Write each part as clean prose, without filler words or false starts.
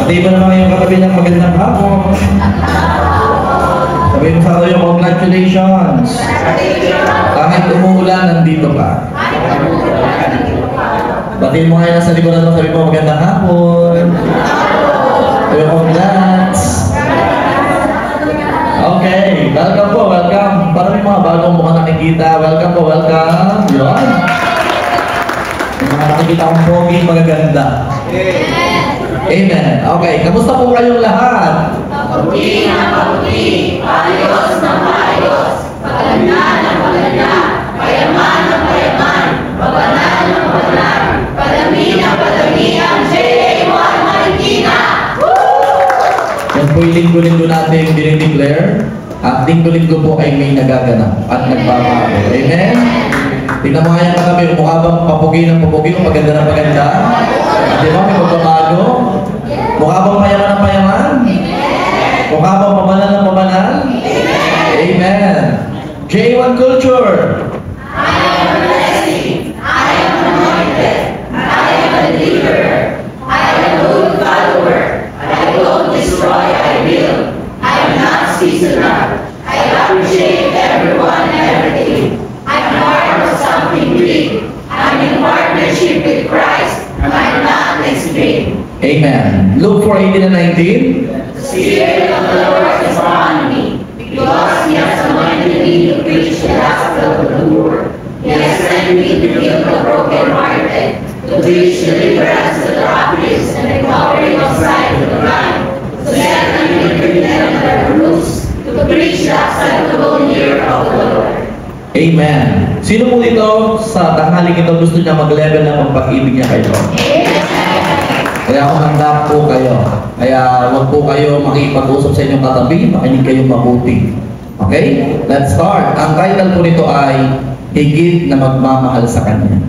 Pati ba naman yung katabi ng magandang hapon? Sabihin mo sa ato yung congratulations. Kahit umuulan, nandito ka. Batiin mo ngayon sa likuran mo, sabi mo magandang hapon. Sabi mo congrats. Okay, welcome po, welcome. Para may mga bagong mukha nakikita, welcome po, welcome. Yun. May mga nakikita kong pogi, magaganda. Amen. Okay, kamusta po kayong lahat? Mabuti na mabuti, ayos na maayos, maganda na maganda, payaman na payaman, mabanal na mabanal, padami na padami ang JA1 Marikina! Yan po yung linggo-linggo natin dinideclare at linggo-linggo po ay may nagaganap at nagbabago. Amen? Tingnan mo nga yan kami, mukha bang papugi ng papugi o maganda na maganda? At di ba may magbabago? Mukha bang payaman ng payaman? Mukha bang pabanal ng pabanal? Amen. J1 Culture. I am a blessing, I am anointed, I am a believer, I am a good follower, I don't destroy, I build, I am not seasonal, I appreciate everyone and everything, I'm part of something big, I'm in partnership with Christ, I'm not extreme. Amen. Luke 4:18 and 19. The Spirit of the Lord is upon me, because He has anointed me to preach the gospel to the poor. He has sent me to heal the brokenhearted, to preach deliverance to the captives and recovery of sight to the blind, to set the liberty and the loose, to preach the acceptable year of the Lord. Amen. Sino po dito sa tanghaling ito gusto niya mag-level ng pagpag-ibig niya kayo? Kaya kung handa po kayo, kaya huwag po kayo makipag-usap sa inyong katabi, makinig kayong mabuti. Okay? Let's start. Ang title po nito ay Higit na Magmamahal sa Kanya.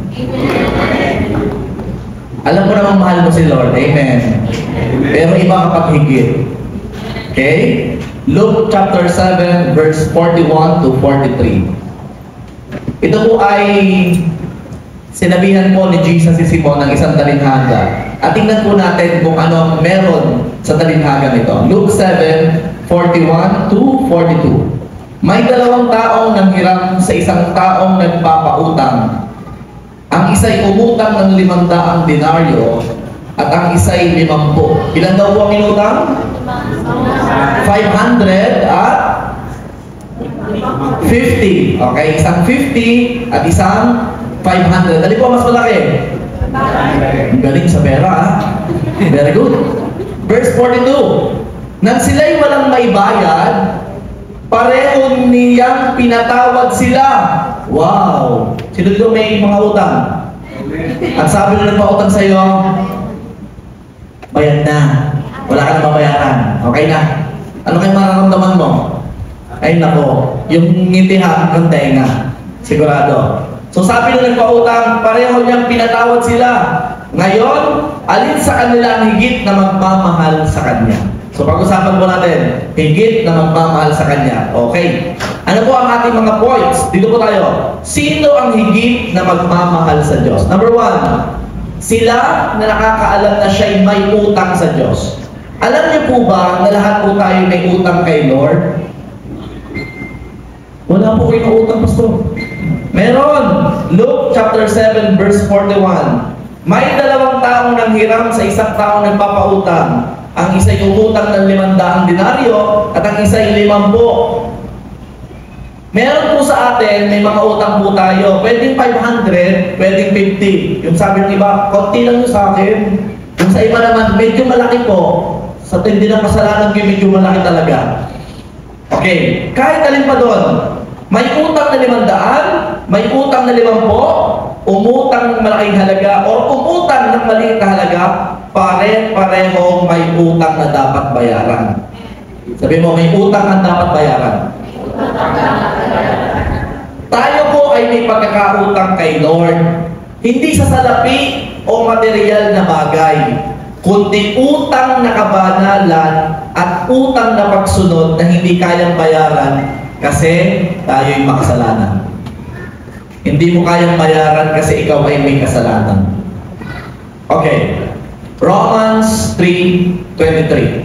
Alam ko namang mahal mo si Lord. Amen. Pero iba kapag higit. Okay? Luke chapter 7 verse 41 to 43. Ito po ay sinabihan po ni Jesus si Simon ng isang talinhaga. At tingnan po natin kung ano meron sa talinhaga nito. Luke 7:41 to 42. May dalawang taong nanghiram sa isang taong nagpapautang. Ang isa'y umutang ng 500 denaryo at ang isa'y 50. Ilan daw po ang inutang? 500 at 50. Okay, isang 50 at isang 500. Dali po mas malaki. Ang galing sa pera, ha? Very good. Verse 42. Nang sila'y walang may bayad, pareho niyang pinatawad sila. Wow! Sino dito may mga utang? At sabi na nagpautang sa'yo, bayad na. Wala ka na mabayaran. Okay na. Ano kayo mararamdaman mo? Ay nako, yung ngitihan ng tenga. Sigurado. So sabi na nagpautang, pareho niyang pinatawad sila. Ngayon, alin sa kanila ang higit na magmamahal sa Kanya? So pag-usapan po natin, higit na magmamahal sa Kanya. Okay. Ano po ang ating mga points? Dito po tayo. Sino ang higit na magmamahal sa Diyos? Number 1, sila na nakakaalam na siya'y may utang sa Diyos. Alam niyo po ba na lahat po tayo may utang kay Lord? Wala po kayo utang, Pastor. Meron. Luke chapter 7 verse 41. May dalawang taong nanghiram sa isang taong nagpapautang. Ang isa'y umutang ng 500 denaryo at ang isa'y 50. Meron po sa atin, may mga utang po tayo. Pwedeng 500, pwedeng 50. Yung sabi ng iba, konti lang yung sa akin. Yung sa iba naman, medyo malaki po. Sa tindi ng kasalanan ko, medyo malaki talaga. Okay, kahit alin pa doon. May utang na 500, may utang na 50, umutang ng malaking halaga, o umutang ng maliit na halaga, pare-parehong may utang na dapat bayaran. Sabi mo, may utang na dapat bayaran. Tayo po ay may pagkakautang kay Lord. Hindi sa salapi o material na bagay, kundi utang na kabanalan at utang na pagsunod na hindi kayang bayaran kasi tayo'y makasalanan. Hindi mo kayang bayaran kasi ikaw ay may kasalanan. Okay. Romans 3:23.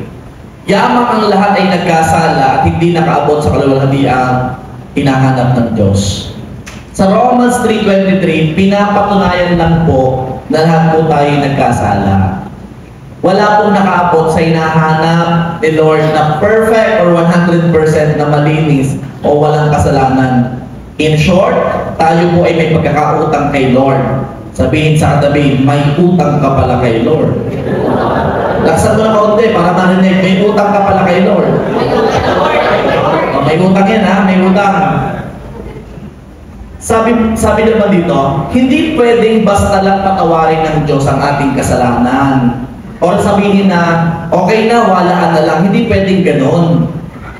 Yamang ang lahat ay nagkasala at hindi nakaabot sa kaluwalhatiang hinahanap ng Diyos. Sa Romans 3:23, pinapatunayan lang po na lahat po tayo nagkasala. Wala pong nakaabot sa hinahanap ni Lord na perfect or 100% na malinis o walang kasalanan. In short, tayo po ay may pagkakautang kay Lord. Sabihin sa katabi, may utang ka pala kay Lord. Laksan mo na kaunti para marinig, may utang ka pala kay Lord. May utang yan ha, may utang. Sabi naman dito, hindi pwedeng basta lang patawarin ng Diyos ang ating kasalanan. O sabihin na, okay na, walaan na lang. Hindi pwedeng ganon.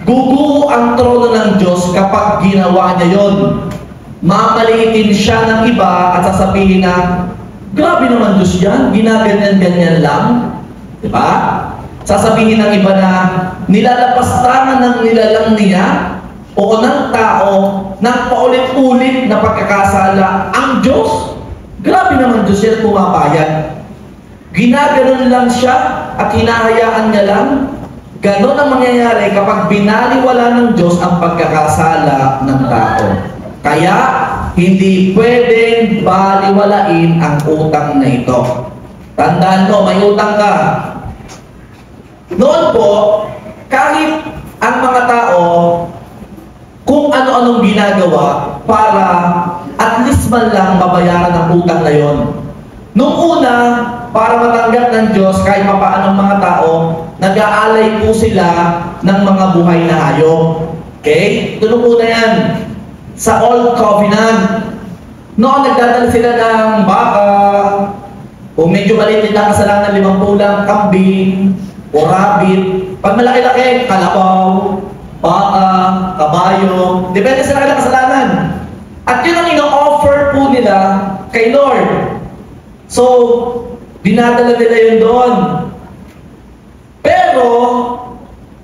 Guguho ang trono ng Diyos kapag ginawa niya yon. Mamaliitin siya ng iba at sasabihin na, grabe naman Diyos yan, ginaganyan-ganyan lang. Diba? Sasabihin ng iba na, nilalapastangan ng nilalang niya o ng tao ng paulit-ulit na pagkakasala ang Diyos. Grabe naman Diyos yan, pumapayag. Ginaganon lang siya at hinahayaan niya lang. Ganon ang mangyayari kapag binaliwala ng Diyos ang pagkakasala ng tao. Kaya, hindi pwedeng baliwalain ang utang na ito. Tandaan mo, may utang ka. Noon po, kahit ang mga tao, kung ano-anong ginagawa para at least man lang mabayaran ang utang na yon. Noong una, para matanggap ng Diyos kahit papaano mga tao, nag-aalay po sila ng mga buhay na hayop. Okay? Ito nung una yan. Sa Old Covenant, noon nagdadala sila ng baka, kung medyo maliit na kasalanan, 50 lang, kambing, o rabbit. Pag malaki-laki, kalabaw, baka, kabayo, depende sa kanilang kasalanan. At yun ang ino-offer po nila kay Lord. So, dinadala nila yun doon. Pero,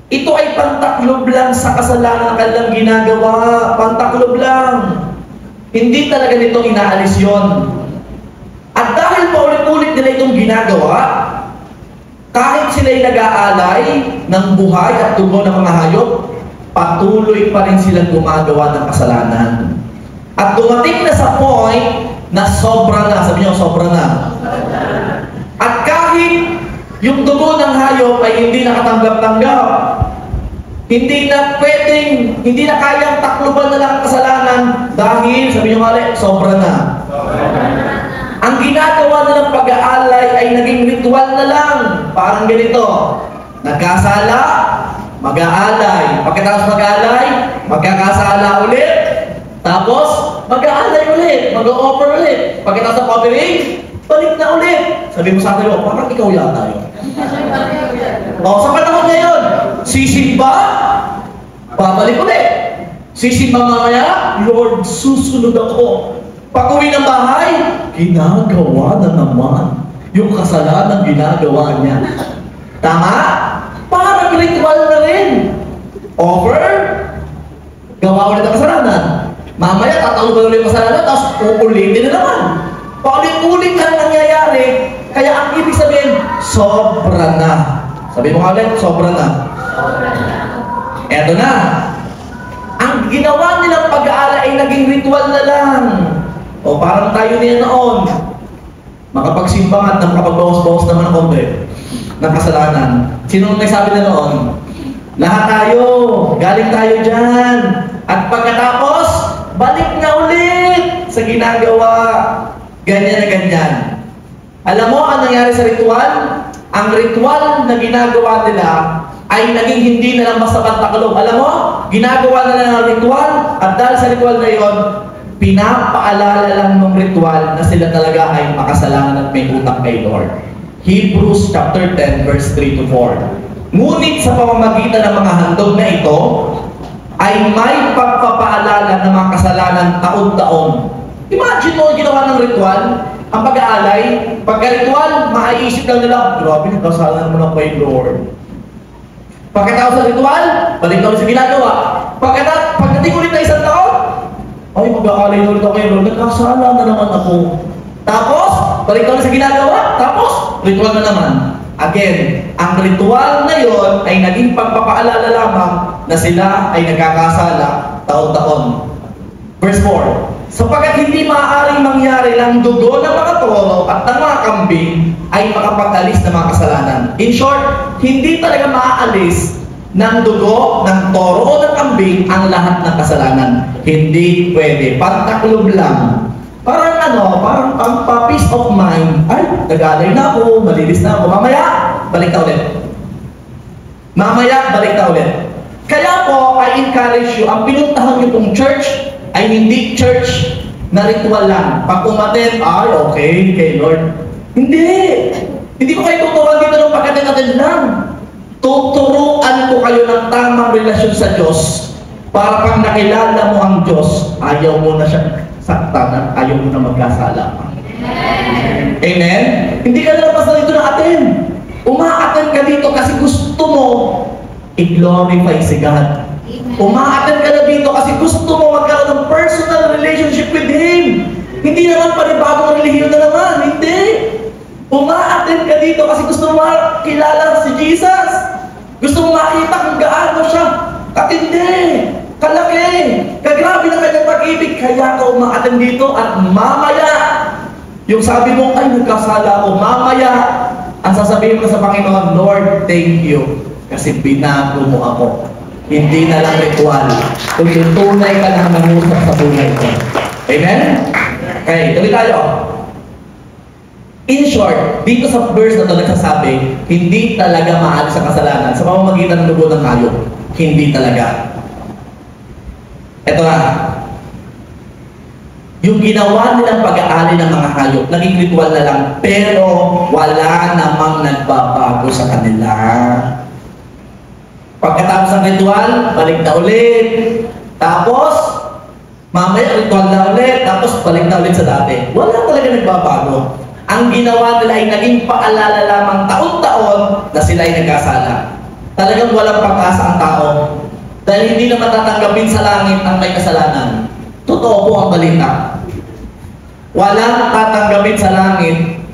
ito ay pantaklob lang sa kasalanan ng kanilang ginagawa. Pantaklob lang. Hindi talaga nito inaalis yon. At dahil paulit-ulit nila itong ginagawa, kahit sila'y nag-aalay ng buhay at tubo ng mga hayop, patuloy pa rin silang gumagawa ng kasalanan. At dumating na sa point na sobra na. Sabi niyo, sobra na. At kahit yung dugo ng hayop ay hindi nakatanggap-tanggap, hindi na pwedeng, hindi na kayang takluban na lang ang kasalanan dahil, sabi niyo nga, sobra na. Ang ginagawa nilang pag-aalay ay naging ritual na lang. Parang ganito, nagkasala, mag-aalay. Pagkatapos mag-aalay, magkakasala ulit. Tapos, mag-aalay ulit, mag-offer ulit. Pagkatapos ng offering, balik na ulit. Sabi mo sa akin, parang ikaw yata yun. O, sa panahon ngayon, sisimba, babalik ulit. Sisimba mamaya, Lord, susunod ako. Pag-uwi ng bahay, ginagawa na naman yung kasalanan ginagawa niya. Tama? Parang ritual na rin. Offer, gawa ulit ang kasalanan. Mamaya, tataluban ulit ang kasalanan, tapos uulitin na naman. Paulit-ulit na nangyayari, kaya ang ibig sabihin, sobra na. Sabi mo nga ulit, sobra na. Eto na. Ang ginawa nilang pag-aalay ay naging ritual na lang. O parang tayo niya noon. Makapagsimba at makapagbawas-bawas naman ang konti ng kasalanan. Sino nagsabi na noon? Lahat tayo. Galing tayo dyan. At pagkatapos, balik na ulit sa ginagawa. Ganyan na ganyan. Alam mo ang nangyari sa ritual? Ang ritual na ginagawa nila ay naging hindi na lang basta pantaklob. Alam mo, ginagawa na lang ang ritual at dahil sa ritual na yon, pinapaalala lang ng ritual na sila talaga ay makasalanan at may utang kay Lord. Hebrews chapter 10 verse 3 to 4. Ngunit sa pamamagitan ng mga handog na ito, ay may pagpapaalala ng mga kasalanan taon-taon. Imagine mo ginawa ng ritual, ang pag-aalay, pagka-ritual, maiisip lang nila, grabe, nagkasalanan mo lang kay Lord. Pagkatapos sa ritual, balik na ulit sa ginagawa. Pagdating ulit na isang taon, ay, mag-aalay na ulit ako kay Lord, nagkasala na naman ako. Tapos, balik na ulit sa ginagawa, tapos ritual na naman. Again, ang ritual na yon ay naging pagpapaalala lamang na sila ay nagkakasala taon-taon. Verse 4, sapagkat hindi maaaring mangyari ng dugo ng mga toro at ng mga kambing ay makapag-alis ng mga kasalanan. In short, hindi talaga maaalis ng dugo, ng toro o ng kambing ang lahat ng kasalanan. Hindi pwede. Pantaklob lang. Parang parang peace of mind. Ay, nagalay na ako, malinis na ako. Mamaya, balik na ulit. Mamaya, balik na ulit. Kaya po, I encourage you, ang pinuntahan niyo pong church ay hindi church na ritual lang. Pag umaten, ay, okay, kay Lord. Hindi. Hindi ko kayo tuturuan dito ng pagkatid-atid lang. Tuturuan ko kayo ng tamang relasyon sa Diyos para pag nakilala mo ang Diyos, ayaw mo na siya saktan at ayaw mo na magkasala. Amen? Amen? Hindi ka lalabas na dito na atin. Umaaten ka dito kasi gusto mo i-glorify si God. Umaaten ka na dito kasi gusto mo magkaroon ng personal relationship with Him. Hindi naman panibagong relihiyon na naman. Hindi. Umaaten ka dito kasi gusto mo makilala si Jesus. Gusto mo makita kung gaano siya katindi, kalaki, kagrabe na kanyang pag-ibig. Kaya ka umaaten dito at mamaya, yung sabi mo, ay nagkasala ako. Mamaya, ang sasabihin ko sa Panginoon, Lord, thank you. Kasi binago mo ako. Hindi na lang ritual. Kung tunay ka na mangusap sa tunay ko. Amen? Okay, tuloy tayo. In short, dito sa verse na ito nagsasabi, hindi talaga maalis ang kasalanan sa pamamagitan ng dugo ng hayop. Hindi talaga. Ito na. Yung ginawa nilang pag-aali ng mga hayop, naging ritual na lang, pero wala namang nagbabago sa kanila. Pagkatapos ng ritual, balik na ulit. Tapos, mamaya ritual na ulit, tapos balik na ulit sa dati. Wala talaga nagbabago. Ang ginawa nila ay naging paalala lamang taon-taon na sila ay nagkasala. Talagang walang pag-asa ang tao dahil hindi na matatanggapin sa langit ang may kasalanan. Totoo po ang balita. Walang tatanggapin sa langit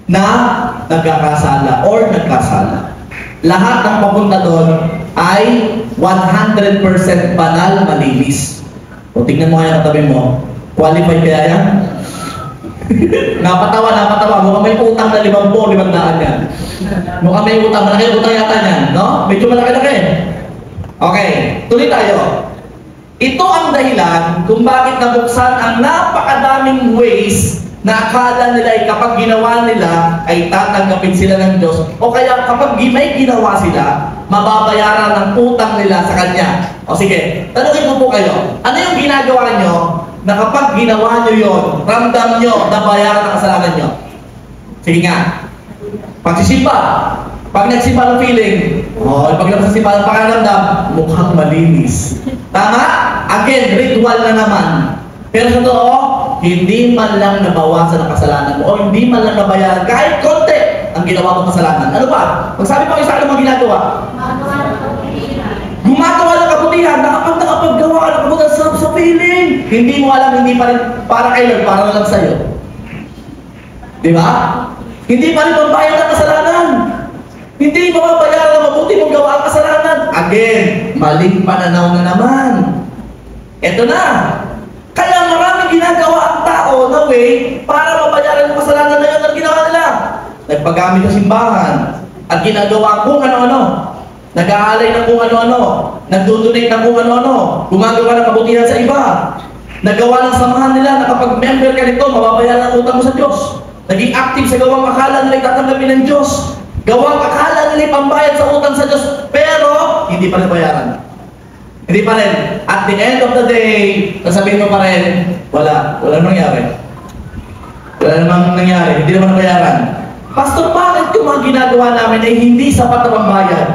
na nagkakasala or nagkasala. Lahat ng papunta doon ay 100% banal, malinis. O tingnan mo kaya katabi mo, qualified kaya yan? napatawa. Mukhang may utang na 50,000 yan. Mukhang may utang, malaki utang yata yan, no? Medyo malaki-laki. Okay, tuloy tayo. Ito ang dahilan kung bakit nabuksan ang napakadaming ways na akala nila ay kapag ginawa nila ay tatanggapin sila ng Diyos. O kaya kapag may ginawa sila, mababayaran ng utang nila sa Kanya. O sige, tanungin ko po kayo, ano yung ginagawa nyo na kapag ginawa nyo yon, ramdam nyo na bayaran ang kasalanan nyo? Sige nga. Pagsisimba. Pag nagsimba ng feeling, pag nagsimba ng pakiramdam, mukhang malinis. Tama? Again, ritual na naman. Pero sa totoo, hindi man lang nabawasan ang kasalanan mo o hindi man lang nabayaran kahit konti ang ginawa mong kasalanan. Ano ba? Magsabi pa kayo sa akin mga ginagawa. Gumagawa ng kabutihan, nakapaggawa ka ng kabutihan sa feeling. Hindi mo alam, hindi pa rin para kay Lord, para lang sa'yo. Di ba? Hindi pa rin pambayad ng kasalanan. Hindi mababayaran na mabuti mong gawa ang kasalanan. Again, maling pananaw na naman. Ito na. Kaya maraming ginagawa ang tao na way para mabayaran ang kasalanan na yun ang ginawa nila. Nagpagamit ng simbahan at ginagawa kung ano-ano. Nag-aalay ng kung ano-ano. Nagdudunate ng kung ano-ano. Gumagawa ng kabutihan sa iba. Nagawa ng samahan nila na kapag member ka nito, mababayaran ang utang mo sa Diyos. Naging active sa gawang akala nila tatanggapin ng Diyos. Gawang akala nila pambayad sa utang sa Diyos, pero hindi pa rin bayaran. Hindi pa rin. At the end of the day, sasabihin mo pa rin, wala namang nangyari. Wala namang nangyari, hindi naman nabayaran. Pastor, bakit yung mga ginagawa namin ay hindi sapat na pambayad?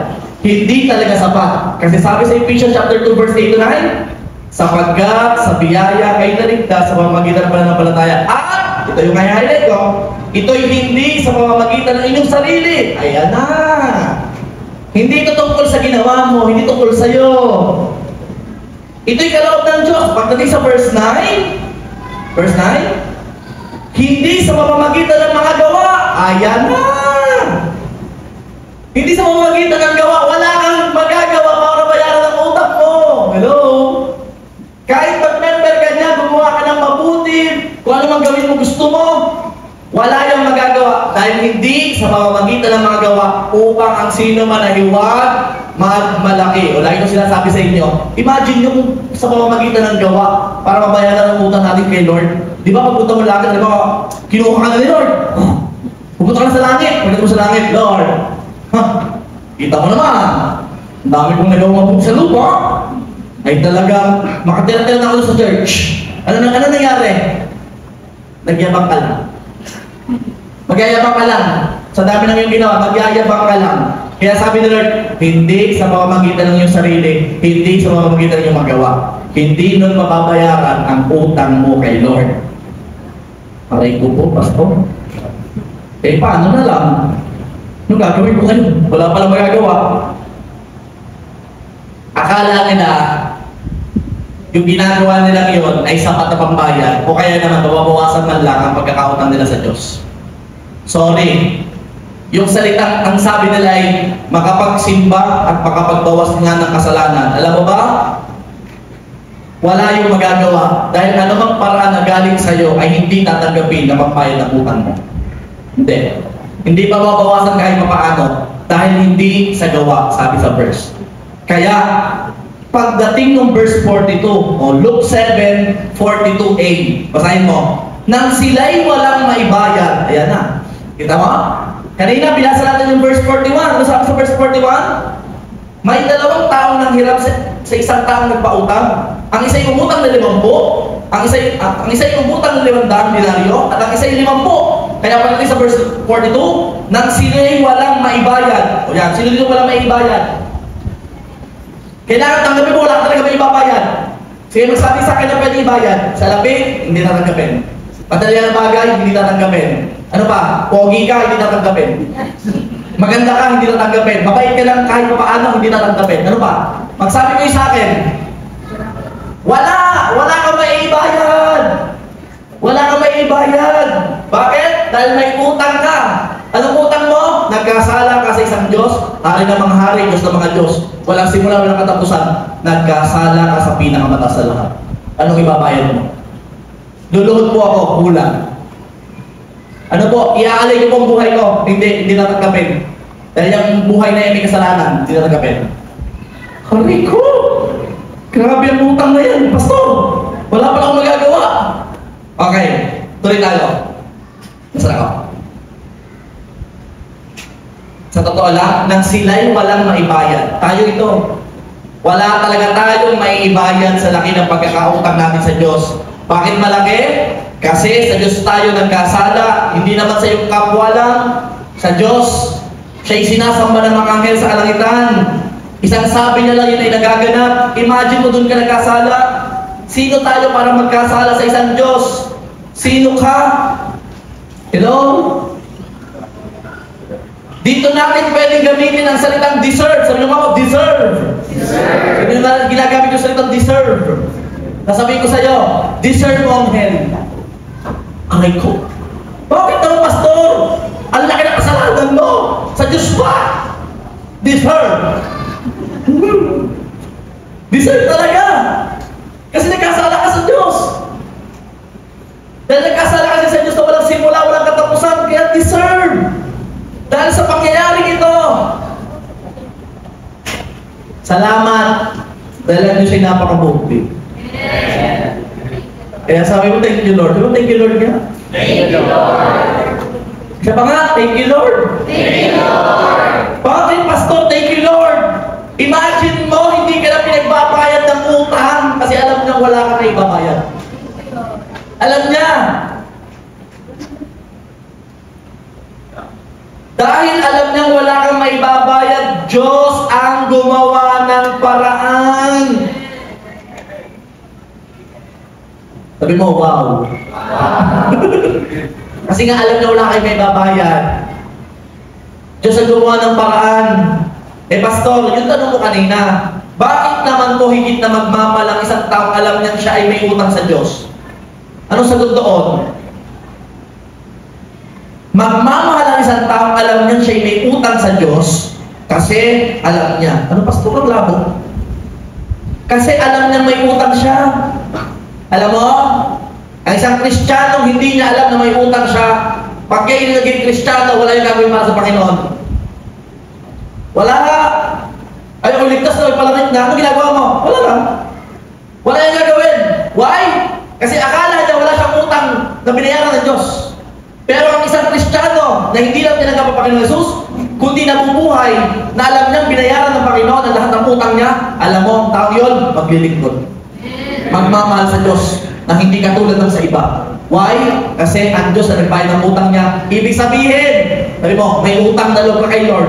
Hindi talaga sapat. Kasi sabi sa Ephesians chapter 2 verse 8 to 9, sapagkat sa biyaya kayo naligtas sa pamamagitan ng pananampalataya. At ito yung highlight ko, ito'y hindi sa pamamagitan ng inyong sarili. Ayan na. Hindi ito tungkol sa ginawa mo, hindi tungkol sa iyo. Ito'y kaloob ng Diyos. Pagdating sa verse 9, Hindi sa pamamagitan ng mga gawa. Ayan na! Hindi sa pamamagitan ng gawa. Wala kang magagawa para bayaran ang utang mo. Hello? Kahit mag-member ka niya, gumawa ka ng mabuti, kung ano mang gawin mo gusto mo, wala yung magagawa. Dahil hindi sa pamamagitan ng mga gawa upang ang sino man ay huwag magmalaki. O lagi ko sinasabi sa inyo, imagine nyo kung sa pamamagitan ng gawa para mabayaran ang utang natin kay Lord. Di ba pagpunta mo langit, di ba kinuha ka na ni Lord? Pupunta ka na sa langit. Pagpunta mo sa langit, Lord. Kita mo naman, ang dami kong nagawang mabuti sa lupa. Ay talagang makatira-tira na ako sa church. Ano nangyari? Nagyabang ka lang. Magyayabang ka lang. Sa dami ng iyong ginawa, magyayabang ka lang. Kaya sabi ni Lord, hindi sa pamamagitan ng iyong sarili, hindi sa pamamagitan ng iyong magawa. Hindi nun mababayaran ang utang mo kay Lord. Aray ko po, Pastor. Eh, paano na lang? Anong gagawin ko kayo? Wala palang magagawa. Akala nila, yung ginagawa nila ngayon ay sapat na pambayad o kaya naman mababawasan man lang ang pagkakautang nila sa Diyos. Sorry. Yung salitang, ang sabi nila ay makapagsimba at makapagbawas nga ng kasalanan. Alam mo ba? Wala yung magagawa dahil anumang paraan na galing sa iyo ay hindi tatanggapin na pambayad ng utang mo. Hindi. Hindi pa mabawasan kahit paano dahil hindi sa gawa, sabi sa verse. Kaya, pagdating ng verse 42, o Luke 7:42a, basahin mo, nang sila'y walang maibayad, ayan na, kita mo? Kanina, binasa natin yung verse 41, ano sabi sa verse 41? May dalawang taong nanghiram sa isang taong nagpautang. Ang isa yung umutang na 50, ang isa yung umutang na 500 denaryo, at ang isa yung 50. Kaya pagdating sa verse 42, nang sila'y walang maibayad, o yan, sino dito walang maibayad? Kailangan tanggapin mo, wala talaga may ibabayad. Sige, magsabi sa akin na pwede ibayad. Sa labi, hindi tatanggapin. Madali na bagay, hindi tatanggapin. Ano pa? Pogi ka, hindi tatanggapin. Maganda ka, hindi tatanggapin. Mabait ka lang kahit paano, hindi tatanggapin. Ano pa? Magsabi ko sa akin, wala kang may ibayad. Wala kang may ibayad. Bakit? Dahil may utang ka. Anong utang mo? Nagkasala ka sa isang Diyos, hari ng mga hari, Diyos ng mga Diyos. Walang simula, walang katapusan. Nagkasala ka sa pinakamataas sa lahat. Anong ibabayad mo? Luluhod po ako, kulang. Ano po? Iaalay ko pong buhay ko. Hindi tatanggapin. Dahil yung buhay na yan may kasalanan, hindi tatanggapin. Hari ko! Grabe ang utang na yan, Pastor! Wala pa akong magagawa. Okay, tuloy tayo. Nasaan ako? Sa totoo lang, nang sila'y walang maibayad. Tayo ito. Wala talaga tayong maiibayad sa laki ng pagkakautang natin sa Diyos. Bakit malaki? Kasi sa Diyos tayo nagkasala. Hindi naman sa iyong kapwa lang. Sa Diyos, siya'y sinasamba ng mga anghel sa kalangitan. Isang sabi niya lang yun ay nagaganap. Imagine mo dun ka nagkasala. Sino tayo para magkasala sa isang Diyos? Sino ka? Hello? Dito natin pwedeng gamitin ang salitang deserve. Sabi nyo ako, deserve. Sabi nyo na ginagamit yung salitang deserve. Nasabihin ko sa iyo, deserve mo ang hell. Aray ko. Bakit naman, Pastor? Ang laki ng kasalanan mo. Sa Diyos ba? Deserve. Deserve talaga. Kasi nagkasala ka sa Diyos. Dahil nagkasala ka sa Diyos na walang simula, walang katapusan, kaya deserve. Dahil sa pangyayaring ito, salamat dahil ang Diyos ay napakabuti. Kaya sabi mo, thank you Lord. Sabi mo, thank you Lord ka? Thank you, Lord. Siya pa nga, thank you Lord. Thank you, Lord. Bakit, Pastor, thank you Lord? Imagine mo, hindi ka na pinagbabayad ng utang kasi alam niya wala ka na ibabayad. Alam niya. Dahil alam niyang wala kang maibabayad, Diyos ang gumawa ng paraan. Sabi mo, wow. Kasi nga alam niya wala kang maibabayad. Diyos ang gumawa ng paraan. Eh, Pastor, yung tanong mo kanina, bakit naman po higit na magmamalang isang taong alam niyang siya ay may utang sa Diyos? Anong sagot doon? Magmamahal ang isang taong alam niya siya may utang sa Diyos kasi alam niya. Ano pastor ang labo? Kasi alam niya may utang siya. Alam mo, ang isang Kristiyano hindi niya alam na may utang siya. Pag kayo naging Kristiyano, wala yung gagawin para sa Panginoon. Wala nga. Ayaw ko ligtas na may palangit na. Ano ginagawa mo? Wala lang. Wala yung gagawin. Why? Kasi akala niya wala siyang utang na binayaran ng Diyos. Pero ang isang Kristiyano na hindi lang tinanggap ang Panginoon Jesus, kundi nabubuhay na alam niyang binayaran ng Panginoon ang lahat ng utang niya, alam mo, ang tao yun, maglilingkod. Magmamahal sa Diyos na hindi katulad ng sa iba. Why? Kasi ang Diyos na nagbayad ng utang niya. Ibig sabihin, sabi mo, may utang na loob ka kay Lord.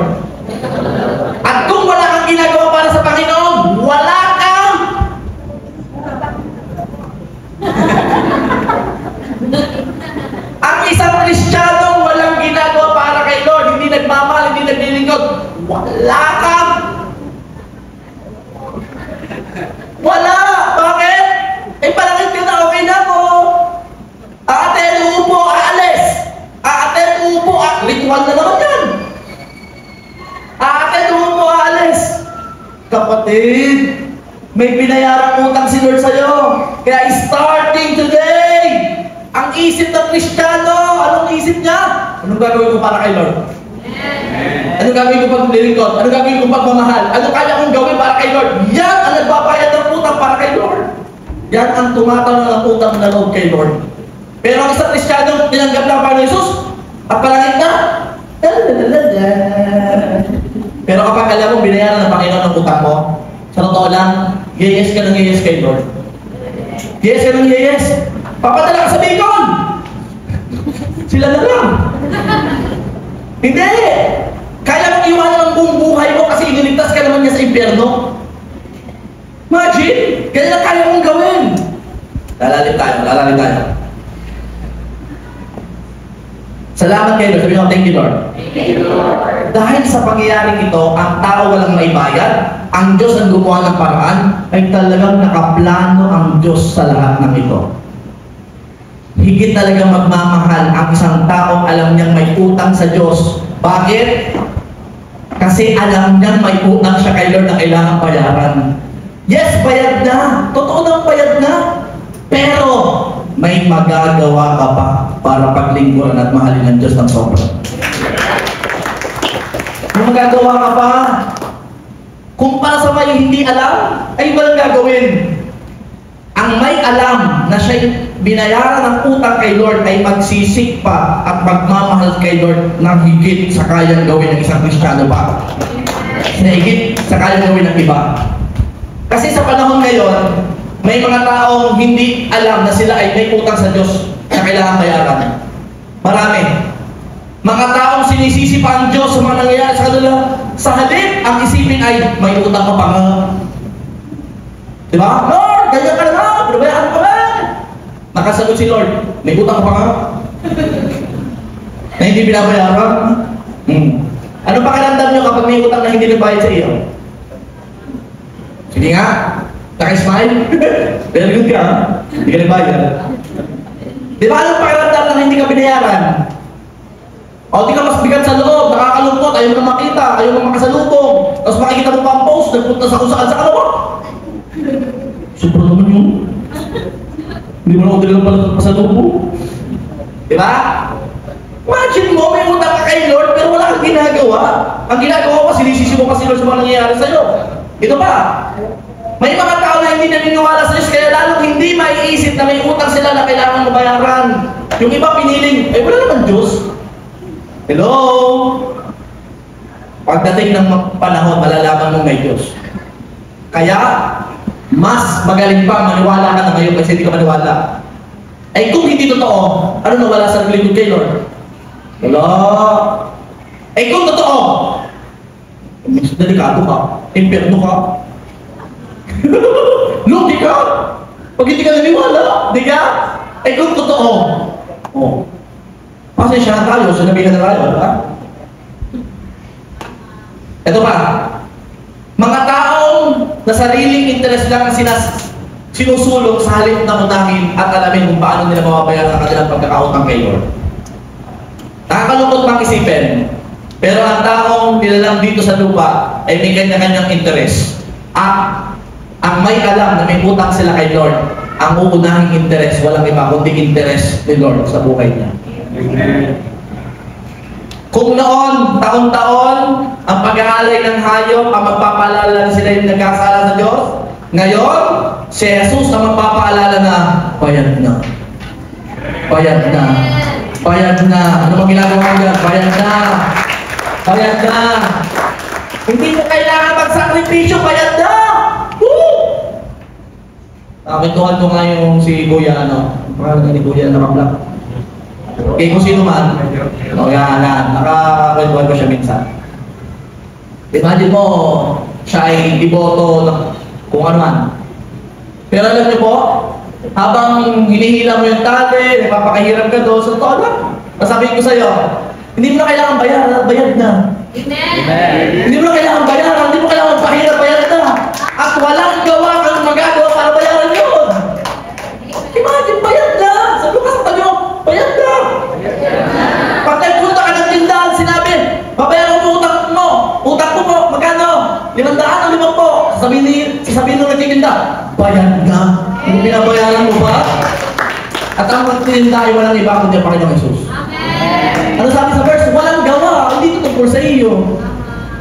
At kung wala kang ginagawa para sa Panginoon, wala kang ang isang Kristiyano walang ginagawa para kay Lord, hindi nagmamahal, hindi naglilingkod, wala kang wala! Bakit? Eh palangit ka na, okay na po. Aaten, uupo, aalis. Aaten, uupo, ritual na naman yan. Aaten, uupo, aalis. Kapatid, may pinayarang utang si Lord sa'yo. Kaya starting today, ang isip ng Kristiyano, anong isip niya? Anong gagawin ko para kay Lord? Anong gagawin ko pag nilingkod? Anong gagawin ko pag mamahal? Anong kaya kong gawin para kay Lord? Yan ang nagbabayad ng utang para kay Lord. Yan ang tumatanong ng utang na loob kay Lord. Pero ang isang Kristiyano, tinanggap lang para Jesus, at palangit na, pero kapag alam mo, binayaran ng Panginoon ng utang mo, sa totoo lang, yes ka ng yes kay Lord. Yes ka ng yes. Papadala ka sa Bicol. Sila na lang. Hindi. Kaya mong iwanan ang buong buhay mo kasi iniligtas ka naman niya sa impyerno. Imagine, kaya na kaya mong gawin. Lalalim tayo. Salamat kayo, sabi mo, thank you Lord. Thank you, Lord. Dahil sa pangyayaring ito, ang tao walang maibayad, ang Diyos ang gumawa ng paraan, ay talagang nakaplano ang Diyos sa lahat ng ito. Higit talagang magmamahal ang isang taong alam niyang may utang sa Diyos. Bakit? Kasi alam niyang may utang siya kay Lord na kailangan bayaran. Yes, bayad na. Totoo nang bayad na. Pero, may magagawa ka pa para paglingkuran at mahalin ng Diyos ng sobra. May magagawa ka pa. Kung para sa may hindi alam, ay walang gagawin. Ang may alam na siya'y binayaran ng utang kay Lord ay magsisik pa at magmamahal kay Lord ng higit sa kayang gawin ng isang Kristiyano pa. Na higit sa kayang gawin ng iba. Kasi sa panahon ngayon, may mga taong hindi alam na sila ay may utang sa Diyos na kailangan bayaran. Marami. Mga taong sinisisi pa ang Diyos sa mga nangyayari sa kanila. Sa halip, ang isipin ay may utang ka pa nga. Diba? Lord, ganyan ka na, pinabayaan ka ba? Nakasagot si Lord, may utang ka pa nga. Na hindi binabayaran. Ano pakiramdam nyo kapag may utang na hindi nagbayad sa iyo? Sige nga, naka-smile. Very good ka, hindi ka nagbayad. Di ba anong pakiramdam na hindi ka binayaran? O di ka mas bigat sa loob, nakakalungkot, ayaw ka makita, ayaw ka makasalubong. Tapos makikita mo pa ang post, nagpunta sa kung saan sa kalawa. Super naman yun. Hindi mo na ako talagang pala pasalubong. Di ba? Imagine mo, may utang ka kay Lord, pero wala kang ginagawa. Ang ginagawa mo, sinisisi mo pa si Lord sa mga nangyayari sa'yo. Ito pa, may mga tao na hindi naniniwala sa Diyos, kaya lalong hindi maiisip na may utang sila na kailangan mo bayaran. Yung iba piniling, wala naman Diyos. Hello? Pagdating ng panahon, malalaman mong may Diyos. Kaya, mas magaling pa maniwala ka na ngayon kasi hindi ka maniwala. Ay kung hindi totoo, ano nawala sa lingkod kay Lord? Wala. Ay kung totoo, mas delikado ka, impyerno ka. Lugi ka. Pag hindi ka naniwala, di ka? Ay kung totoo, pasensya na tayo, sinabihan na tayo, ha? Ito pa, mga taong na sariling interest lang ang sinusulong sa halip na unahin at alamin kung paano nila mababayaran ang kanilang pagkakautang kay Lord. Nakakalungkot bang isipin? Pero ang taong nilalang dito sa lupa ay may kanya-kanyang interes. Ang may alam na may utang sila kay Lord, ang uunahing interes, walang iba kundi interes ni Lord sa buhay niya. Amen. Kung noon, taon-taon, ang pag-aalay ng hayop ang magpapaalala na sila yung nagkasala sa Diyos, ngayon, si Jesus ang magpapaalala na, bayad na. Bayad na. Bayad na. Ano bang ginagawa niya? Bayad na. Bayad na. Hindi mo kailangan magsakripisyo, bayad na. Woo! Kwentuhan ko nga yung si Kuya, pangalan ni Kuya na naka-black. Kaya kung sino man, nakakwentuhan ko siya minsan. Imagine mo, siya ay iboto ng kung ano man. Pero alam niyo po, habang hinihila mo yung tali, napapakahirap ka doon, sa totoo lang. Masabihin ko sa'yo, hindi mo na kailangan bayaran, bayad na. Amen. Hindi mo na kailangan bayaran, hindi mo kailangan magpahirap, bayad na. At walang gawa kang magagawa para bayaran yun. Imagine, bayad na. Sabi ko sa tabi mo, bayad na. Pag nagpunta ka ng tindahan, sinabi, babayaran mo utang mo. Utang mo po, magkano? 500 o 5 po. Sasabihin nung nagtitinda, bayad na. Kung pinabayaran mo ba? At ang magtitinda ay walang iba kundi ang Panginoong Jesus. Amen. Ano sabi sa verse? Walang gawa. Hindi ito tungkol sa iyo.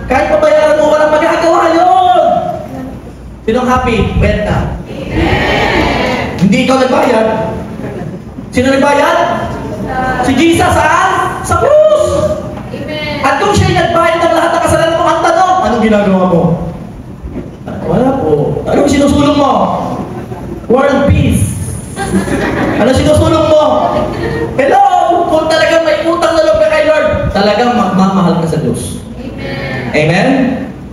Kahit pabayaran mo, walang magagawa yun. Sinong happy? Bayad na. Hindi ikaw nagbayad. Sino nagbayad? Si Jesus saan? Sa krus! At kung siya'y nagbayad ng lahat ng kasalanan mo, ang tanong, anong ginagawa mo? Wala po. Anong sinusulong mo? World peace. Ano sinusulong mo? Hello! Kung talagang may utang na loob ka kay Lord, talagang magmamahal ka sa Diyos. Amen?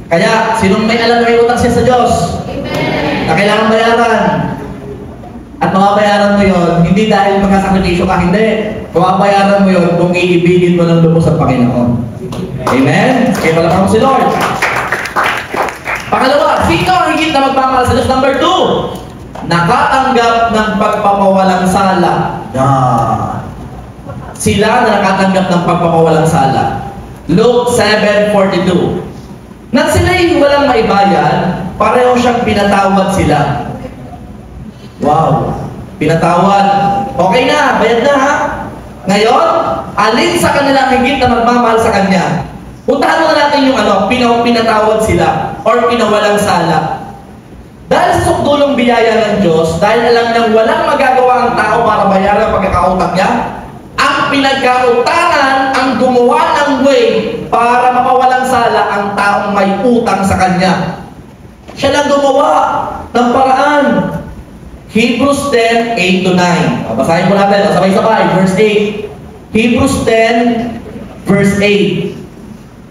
Kaya, sinong may alam na may utang siya sa Diyos? Na kailangan bayaran. At mababayaran mo yon hindi dahil magkasakripisyo ka, hindi. Mababayaran mo yon kung iibigin mo ng lubos sa Panginoon. Amen? Kaya palakang mo si Lord. Pangalawa, sino ang higit na magmamahal sa Diyos? Number 2, nakatanggap ng pagpapawalang sala. Yan. Sila na nakatanggap ng pagpapawalang sala. Luke 7:42. Nang sila'y walang maibayad, pareho siyang pinatawad sila. Wow! Pinatawad. Okay na, bayad na ha? Ngayon, alin sa kanila higit na magmamahal sa Kanya? Puntahan mo na natin yung pinatawad sila or pinawalang sala. Dahil sa sukdulong biyaya ng Diyos, dahil alam niyang walang magagawa ang tao para bayaran ang pagkakautang niya, ang pinagkautangan ang gumawa ng way para mapawalang sala ang taong may utang sa Kanya. Siya lang gumawa ng paraan. Hebrews 10:8-9. Basahin po natin. Sabay-sabay. Verse 8. Hebrews 10, verse 8.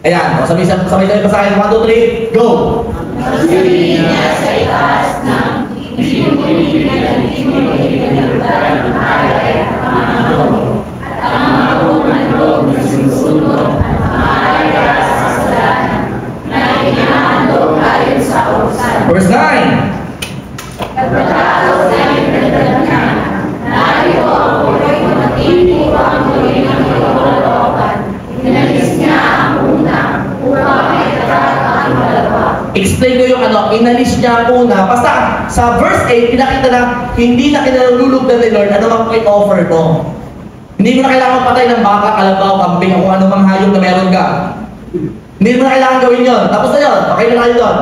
Ayan. Sabay-sabay basahin. 1, 2, 3. Go! Sabihin niya sa itaas ng hindi mo pinaglutan ng alay at Panginoon at ang mga kumandog na sinusunod at maaari sa kasalanan na inahandog ayon sa urusan. Verse 9. Pagkatapos na pinagdagan niya, narito ang buhay na matindi ang tuloy ng kalooban. Inalis niya ang una upang maitagat ang dalawa. Explain ko yung inalis niya ang una. Basta sa verse 8, pinakita na hindi na kinalulugdan ni Lord ano mang offer mo. Hindi mo na kailangan patay ng baka, kalabaw, kambing, o ano mang hayop na meron ka. Hindi mo na kailangan gawin yun. Tapos na yun. Okay na tayo doon.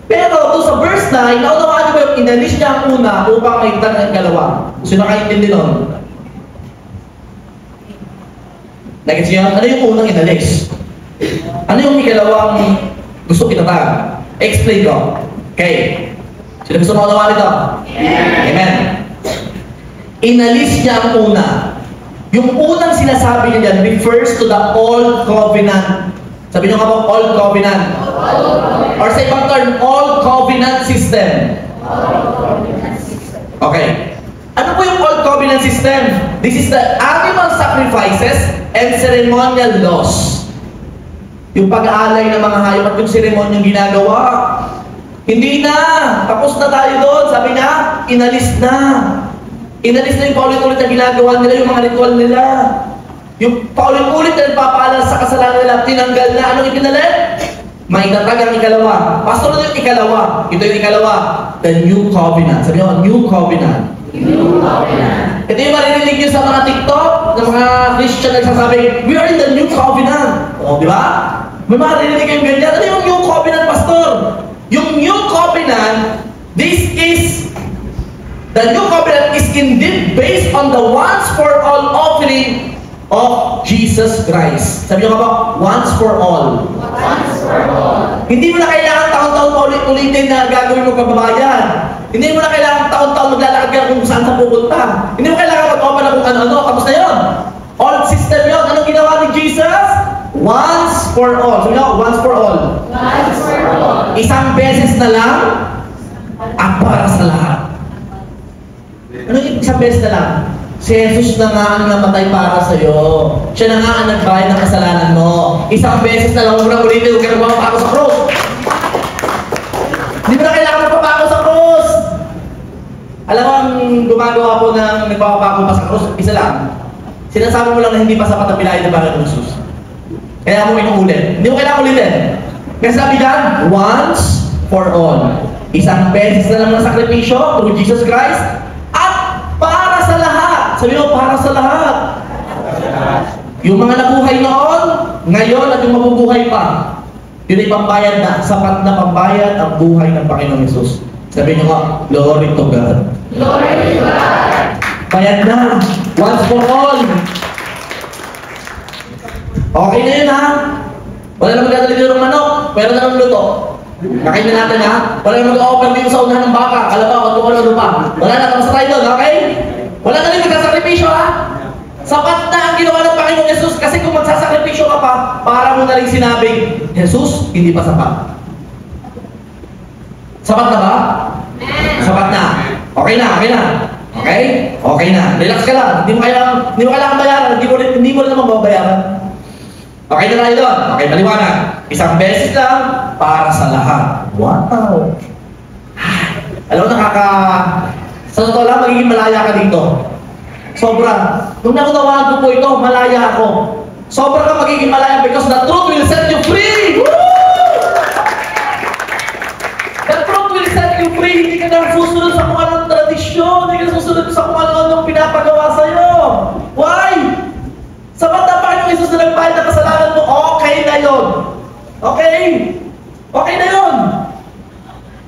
Pero doon sa verse 9, naunawaan niyo ba yung inalis niya ang una upang maigtan ang dalawa? Sino nakaintindi nun? Nagets niyo? Ano yung unang inalis? Ano yung ikalawang gusto itatag? Explain ko. Okay. Sino gusto maunawaan ito? Amen. Inalis niya ang una. Yung unang sinasabi niya dyan refers to the Old Covenant. Sabi niyo nga po, Old Covenant. Or sa ibang term, Old Covenant System. Okay. Ano po yung Old Covenant System? This is the animal sacrifices and ceremonial laws. Yung pag-aalay ng mga hayop at yung seremonyang ginagawa. Hindi na! Tapos na tayo doon. Sabi niya, inalis na. Inalis na yung paulit-ulit na ginagawa nila, yung mga ritual nila. Yung paulit-ulit na nagpapaalala sa kasalanan nila, tinanggal na. Anong ipinalit? Maitatag ang ikalawa. Pastor, ano yung ikalawa? Ito yung ikalawa. The New Covenant. Sabi nyo, New Covenant. New Covenant. Ito yung maririnig nyo sa mga TikTok, ng mga Christian nagsasabi, we are in the New Covenant. O, di ba? May maririnig kayong ganyan. Ano yung New Covenant, Pastor? Yung New Covenant, the New Covenant is indeed based on the once for all offering of Jesus Christ. Sabi nyo nga ba, once for all. Once for all. Hindi mo na kailangan taon-taon ulit-ulitin na gagawin mo pababayan. Hindi mo na kailangan taon-taon maglalakad ka kung saan sa pupunta. Hindi mo kailangan mag-open na kung ano-ano. Tapos na yun. Old system yun. Anong ginawa ni Jesus? Once for all. Sabi nyo, once for all. Once for all. Isang beses na lang at para sa lahat. Ano yung isang beses na lang? Si Jesus na nga ang namatay para sa'yo. Siya na nga ang nagbayad ng kasalanan mo. Isang beses na lang, huwag mo na ulitin, huwag ka na magpapako sa krus. Hindi mo na kailangan magpapako sa krus. Alam mo, ang gumagawa po ng nagpapako pa sa krus, isa lang. Sinasabi mo lang na hindi pa sapat ang pilahin ng Panginoon Jesus. Kaya mo inuulit. Hindi mo kailangan ulitin. Kasi sabi dyan, once for all. Isang beses na lang ng sakripisyo through Jesus Christ at para sa lahat. Sabi mo, para sa lahat. Yung mga nabuhay noon, ngayon at yung mabubuhay pa, yun ay pambayad na, sapat na pambayad ang buhay ng Panginoon Jesus. Sabi nyo nga, glory to God. Glory to God. Bayad na, once for all. Okay na yun ha? Wala na magdadali dito ng manok, pero na ng luto. Nakain na natin ha? Wala na mag-offer dito sa unahan ng baka, kalabaw, at kung ano pa. Wala na, tapos tayo doon, okay? Wala na rin magsasakripisyo ha? Sapat na ang ginawa ng Panginoon Jesus kasi kung magsasakripisyo ka pa, para mo na rin sinabing, Jesus, hindi pa sapat. Sapat na ba? Sapat na. Okay na, okay na. Okay? Okay na. Relax ka lang. Hindi mo kailangan bayaran. Hindi mo na naman babayaran. Okay na tayo doon. Okay, maliwanag. Isang beses lang para sa lahat. Wow! Alam mo, sa totoo lang, magiging malaya ka dito. Sobra. Nung nakunawaan ko po ito, malaya ako. Sobra ka magiging malaya because the truth will set you free! Woo! The truth will set you free. Hindi ka na susunod sa kung anong tradisyon. Hindi ka susunod sa kung anong pinapagawa sa'yo. Why? Sapat na Panginoong Jesus na nagbayad ng kasalanan mo, okay na yun. Okay? Okay na yun.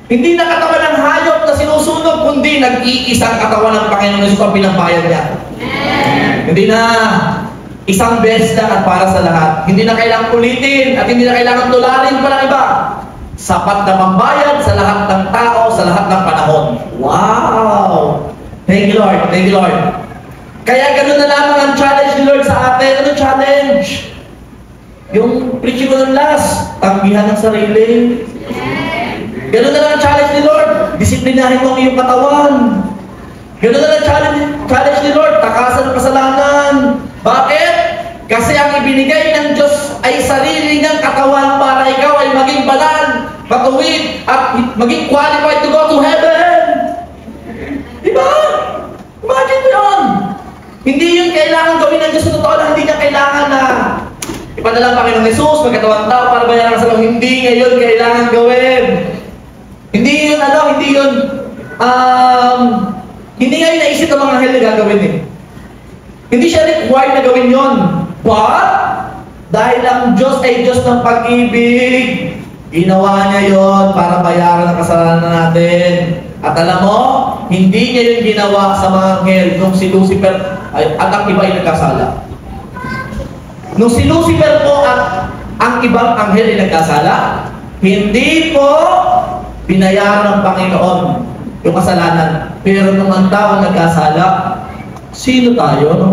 Hindi na katawan ng hayop na sinusunog, kundi nag-iisang katawan ng Panginoon Jesus ang pinambayad niya. Hindi na isang beses lang at para sa lahat. Hindi na kailangang ulitin at hindi na kailangang tularin pa ng iba. Sapat na pambayad sa lahat ng tao, sa lahat ng panahon. Wow! Thank you, Lord. Thank you, Lord. Kaya gano'n na lamang ang challenge ni Lord sa atin. Anong challenge? Yung preaching ko ng last, tanggihan ng sarili. Gano'n na lang ang challenge ni Lord. Disiplinahin mo ang iyong katawan. Gano'n na lang ang challenge ni Lord. Takasan ng kasalanan. Bakit? Kasi ang ibinigay ng Diyos ay sarili niyang katawan para ikaw ay maging banal, matuwid, at maging qualified to go to heaven. Diba? Imagine mo yun. Hindi yun kailangan gawin ng Diyos sa totoo lang. Hindi niya kailangan na ipadala ang Panginoong Jesus, magkatawang tao para bayaran sa lang. Hindi ngayon kailangan gawin. Hindi yun, hindi ngayon naisip ng mga anghel na gagawin eh. Hindi siya required na gawin yun. But, dahil ang Diyos ay Diyos ng pag-ibig, ginawa niya yon para bayaran ang kasalanan natin. At alam mo, hindi niya yung ginawa sa mga anghel nung si Lucifer at ang iba ay nagkasala. Nung si Lucifer po at ang ibang anghel ay nagkasala, hindi po binayaran ng Panginoon yung kasalanan. Pero nung ang tao nagkasala, sino tayo, no?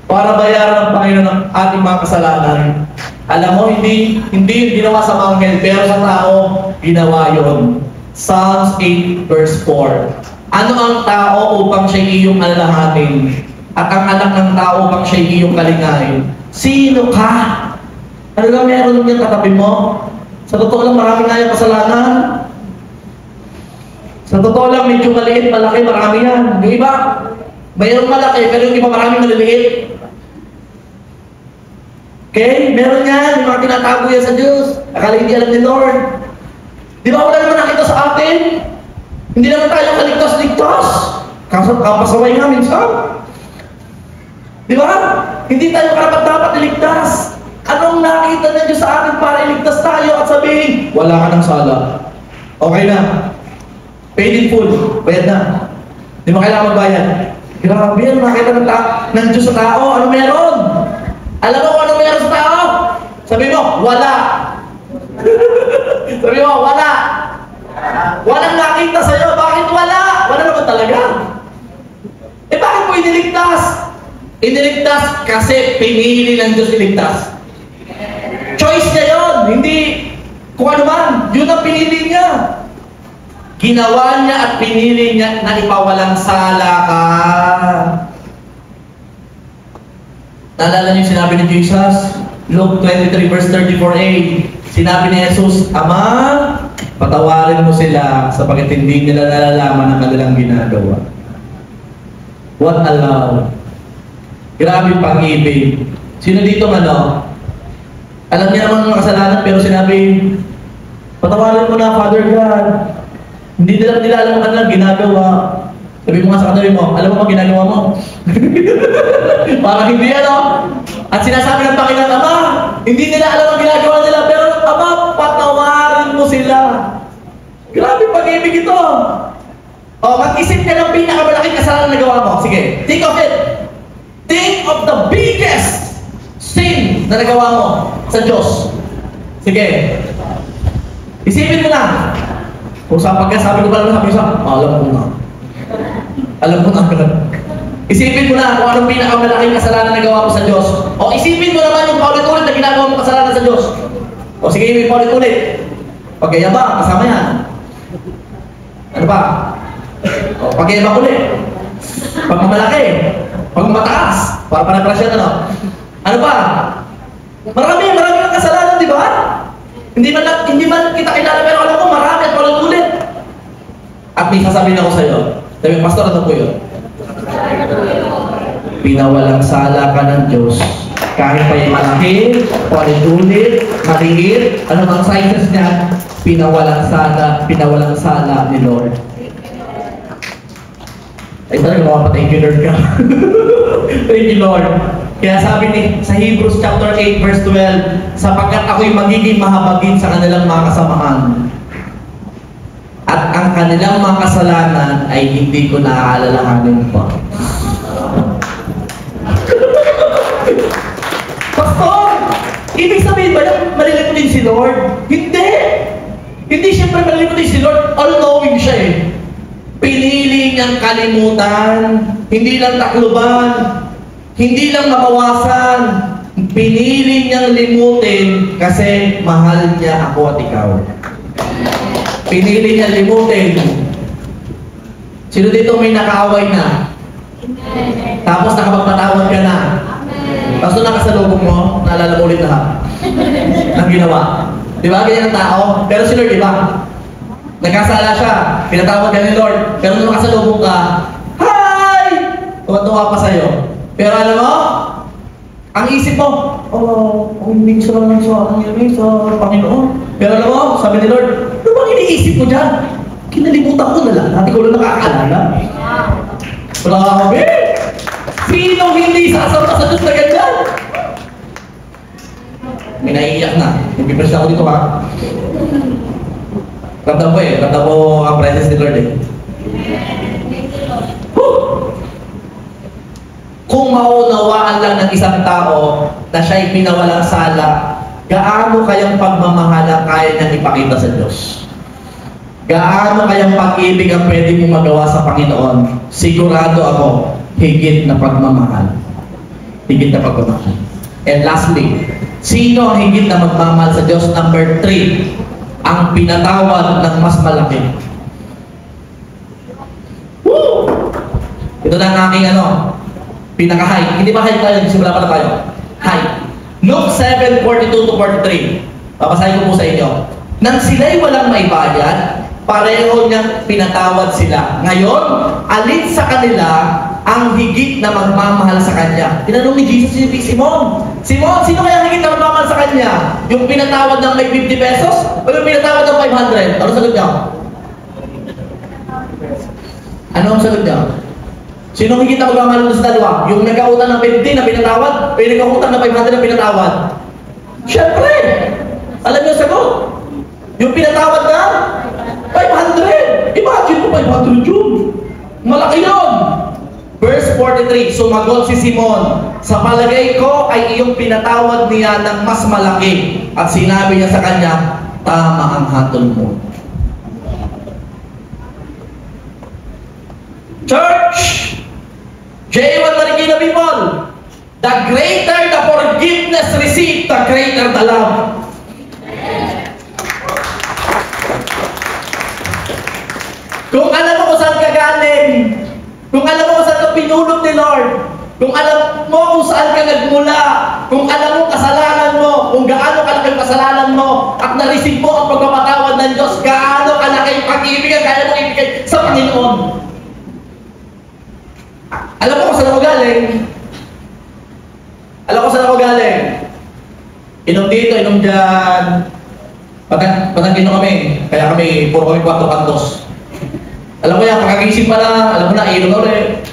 Para bayaran ng Panginoon ang ating mga kasalanan. Alam mo, hindi yung ginawa sa mga anghel, pero sa tao, ginawa yun. Psalms 8 verse 4. Ano ang tao upang siya iyong alalahanin? At ang anak ng tao upang siya iyong kalingain? Sino ka? Ano nga meron yung katabi mo? Sa totoo lang, marami na yung kasalanan. Sa totoo lang, medyo maliit, malaki, marami yan. Yung iba, Mayroong malaki, pero yung iba maraming maliliit. Okay? Meron yan, yung mga tinatago yan sa Diyos. Akala hindi alam ni Lord. Di ba wala naman nakita sa atin? Hindi naman tayo kaligtas-ligtas. Kapasaway nga minsan. Di ba? Hindi tayo karapat-dapat iligtas. Anong nakita na Diyos sa atin para iligtas tayo at sabihin, wala ka ng sala. Okay na. Paid in full. Bayad na. Di ba kailangan magbayad? Grabe yan, makita ng Diyos sa tao. Ano meron? Alam mo kung ano meron sa tao? Sabi mo, wala. Sabi mo, wala. Walang nakita sa'yo. Bakit wala? Wala naman talaga. Eh bakit mo iniligtas? Iniligtas kasi pinili ng Diyos iligtas. Choice niya yun. Hindi kung ano man. Yun ang pinili niya. Ginawa niya at pinili niya na ipawalang sala ka. Naalala niyo sinabi ni Jesus? Luke 23 verse 34a. Sinabi ni Jesus, Ama, patawarin mo sila sapagkat hindi nila nalalaman ang kanilang ginagawa. What a love. Grabe pag-ibig. Sino dito alam niya naman mga kasalanan pero sinabi, patawarin mo na, Father God. Hindi nila alam ang kanilang ginagawa. Sabi mo nga sa kanila mo, alam mo ba ginagawa mo? Parang hindi At sinasabi ng Panginoon, Ama, hindi nila alam ang ginagawa nila, pero Ama, patawarin mo sila. Grabe pag-ibig ito. Mag-isip ka ng pinakamalaking kasalanan na gawa mo. Sige, think of it. Think of the biggest sin na nagawa mo sa Diyos. Sige. Isipin mo na. Kung sa pagkasabi ko pala sabi sa, alam ko na. Alam ko na. Isipin mo na kung anong pinakamalaking kasalanan na gawa mo sa Diyos. O isipin mo naman yung paulit-ulit na ginagawa mo kasalanan sa Diyos. O sige, may paulit-ulit. Pagkayaba, kasama yan. Ano pa? O pagkayaba ulit. Pagmamalaki. Pagmataas. Para panagprasyan Ano pa? Marami ng kasalanan, di ba? Hindi man kita kilala, pero alam mo, marami at paulit-ulit. At may sasabihin ako sa iyo. Sabi, Pastor, ano po yun? Pinawalang sala ka ng Diyos. Kahit pa yung malaki, paulit-ulit, maliit, ano mang sizes niya, pinawalang sala ni Lord. Ay talaga makapatay you Lord ka. Thank you Lord. Kaya sabi sa Hebrews chapter 8 verse 12, sapagkat ako'y magiging mahabagin sa kanilang mga kasamahan. At ang kanilang mga kasalanan ay hindi ko naaalalahanin pa. Pastor, ibig sabihin ba yung malilikutin si Lord? Hindi! Hindi siyempre malilikutin si Lord, all-knowing siya eh. Pinili niyang kalimutan, hindi lang takluban, hindi lang mabawasan, pinili niyang limutin kasi mahal niya ako at ikaw. Pinili niya limutin. Sino dito may nakaaway na? Tapos nakapagpatawad ka na? Tapos nakasalubong mo, naalala mo ulit lahat ng ginawa. Di ba? Ganyan ang tao. Pero si Lord, di ba? Nagkasala siya, pinatawad ka ni Lord, pero nung nakasalubong ka, hi! Tuwa-tuwa pa sa'yo. Pero alam mo, ang isip mo, hindi sa Panginoon. Pero alam mo, sabi ni Lord, ano bang iniisip mo dyan? Kinalimutan ko na lang, natin ko lang nakakaalala. Grabe! Sino hindi sasama sa Diyos na ganyan? May naiiyak na. Nagpipress ako dito ha. Ramdam ko ramdam ko ang presence ni Lord Kung maunawaan lang ng isang tao na siya'y pinawalang sala, gaano kayang pagmamahala kaya niyang ipakita sa Diyos? Gaano kayang pag-ibig ang pwede mong magawa sa Panginoon? Sigurado ako, higit na pagmamahal. Higit na pagmamahal. And lastly, sino ang higit na magmamahal sa Diyos? Number 3, ang pinatawad ng mas malaki. Woo! Ito na ang aking pinaka-high. Hindi ba high tayo? Simula pa na tayo. High. Luke 7:42-43. Babasahin ko po sa inyo. Nang sila'y walang maibayad, pareho niyang pinatawad sila. Ngayon, alin sa kanila ang higit na magmamahal sa kanya. Tinanong ni Jesus si Simon, Simon, sino kaya higit na magmamahal sa kanya? Yung pinatawad ng may 50 pesos o yung pinatawad ng 500? Ano sagot niya? Ano ang sagot niya? Sino higit na magmamahal sa dalawa? Yung nagkautang ng 50 na pinatawad o yung nagkautang ng 500 na pinatawad? Siyempre! Alam niyo ang sagot? Yung pinatawad na 500! Imagine mo 500 yun! Malaki yun! Verse 43, sumagot si Simon, sa palagay ko ay iyong pinatawad niya ng mas malaki. At sinabi niya sa kanya, tama ang hatol mo. Church! J1 Marikina people, the greater the forgiveness received, the greater the love. Kung alam mo kung saan ka galing, kung alam mo kung saan ka pinulot ni Lord, kung alam mo kung saan ka nagmula, kung alam mo kasalanan mo, kung gaano kalaki ang kasalanan mo, at na-receive mo ang pagpapatawad ng Diyos, gaano kalaki ang pag-ibig ang kaya mong ibigay sa Panginoon. Alam mo kung saan ako galing? Alam ko saan ako galing? Inom dito, inom dyan. Patangkino kami, kaya kami, puro kami 4 kantos. Alam mo yan, pagkagising pala, alam mo na, inom na ulit.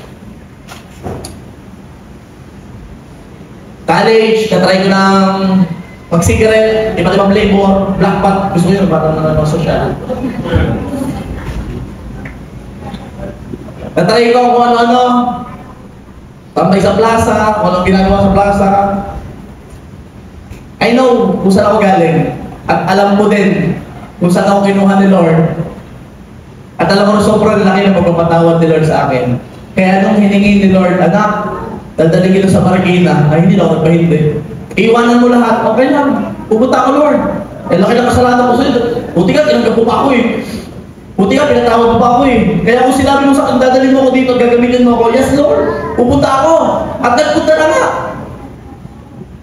College, katry ko ng mag-cigarette, iba't ibang flavor, black pot, gusto ko yun, parang social. Natry ko kung ano-ano, tambay sa plaza, kung anong ginagawa sa plaza. I know kung saan ako galing, at alam mo din kung saan ako kinuha ni Lord. At alam mo, sobrang laki ng pagpapatawad ni Lord sa akin. Kaya nung hiningi ni Lord, anak, dadalhin kita sa Marikina, ay hindi na ako nagpahindi. Iwanan mo lahat, okay lang. Pupunta ako, Lord. Eh, laki ng kasalanan ko sa'yo. Buti ka, tinanggap mo pa ako eh. Buti ka, pinatawad mo pa ako eh. Kaya kung sinabi mo sa akin, dadalhin mo ako dito, gagamitin mo ako, yes, Lord, pupunta ako. At nagpunta na nga.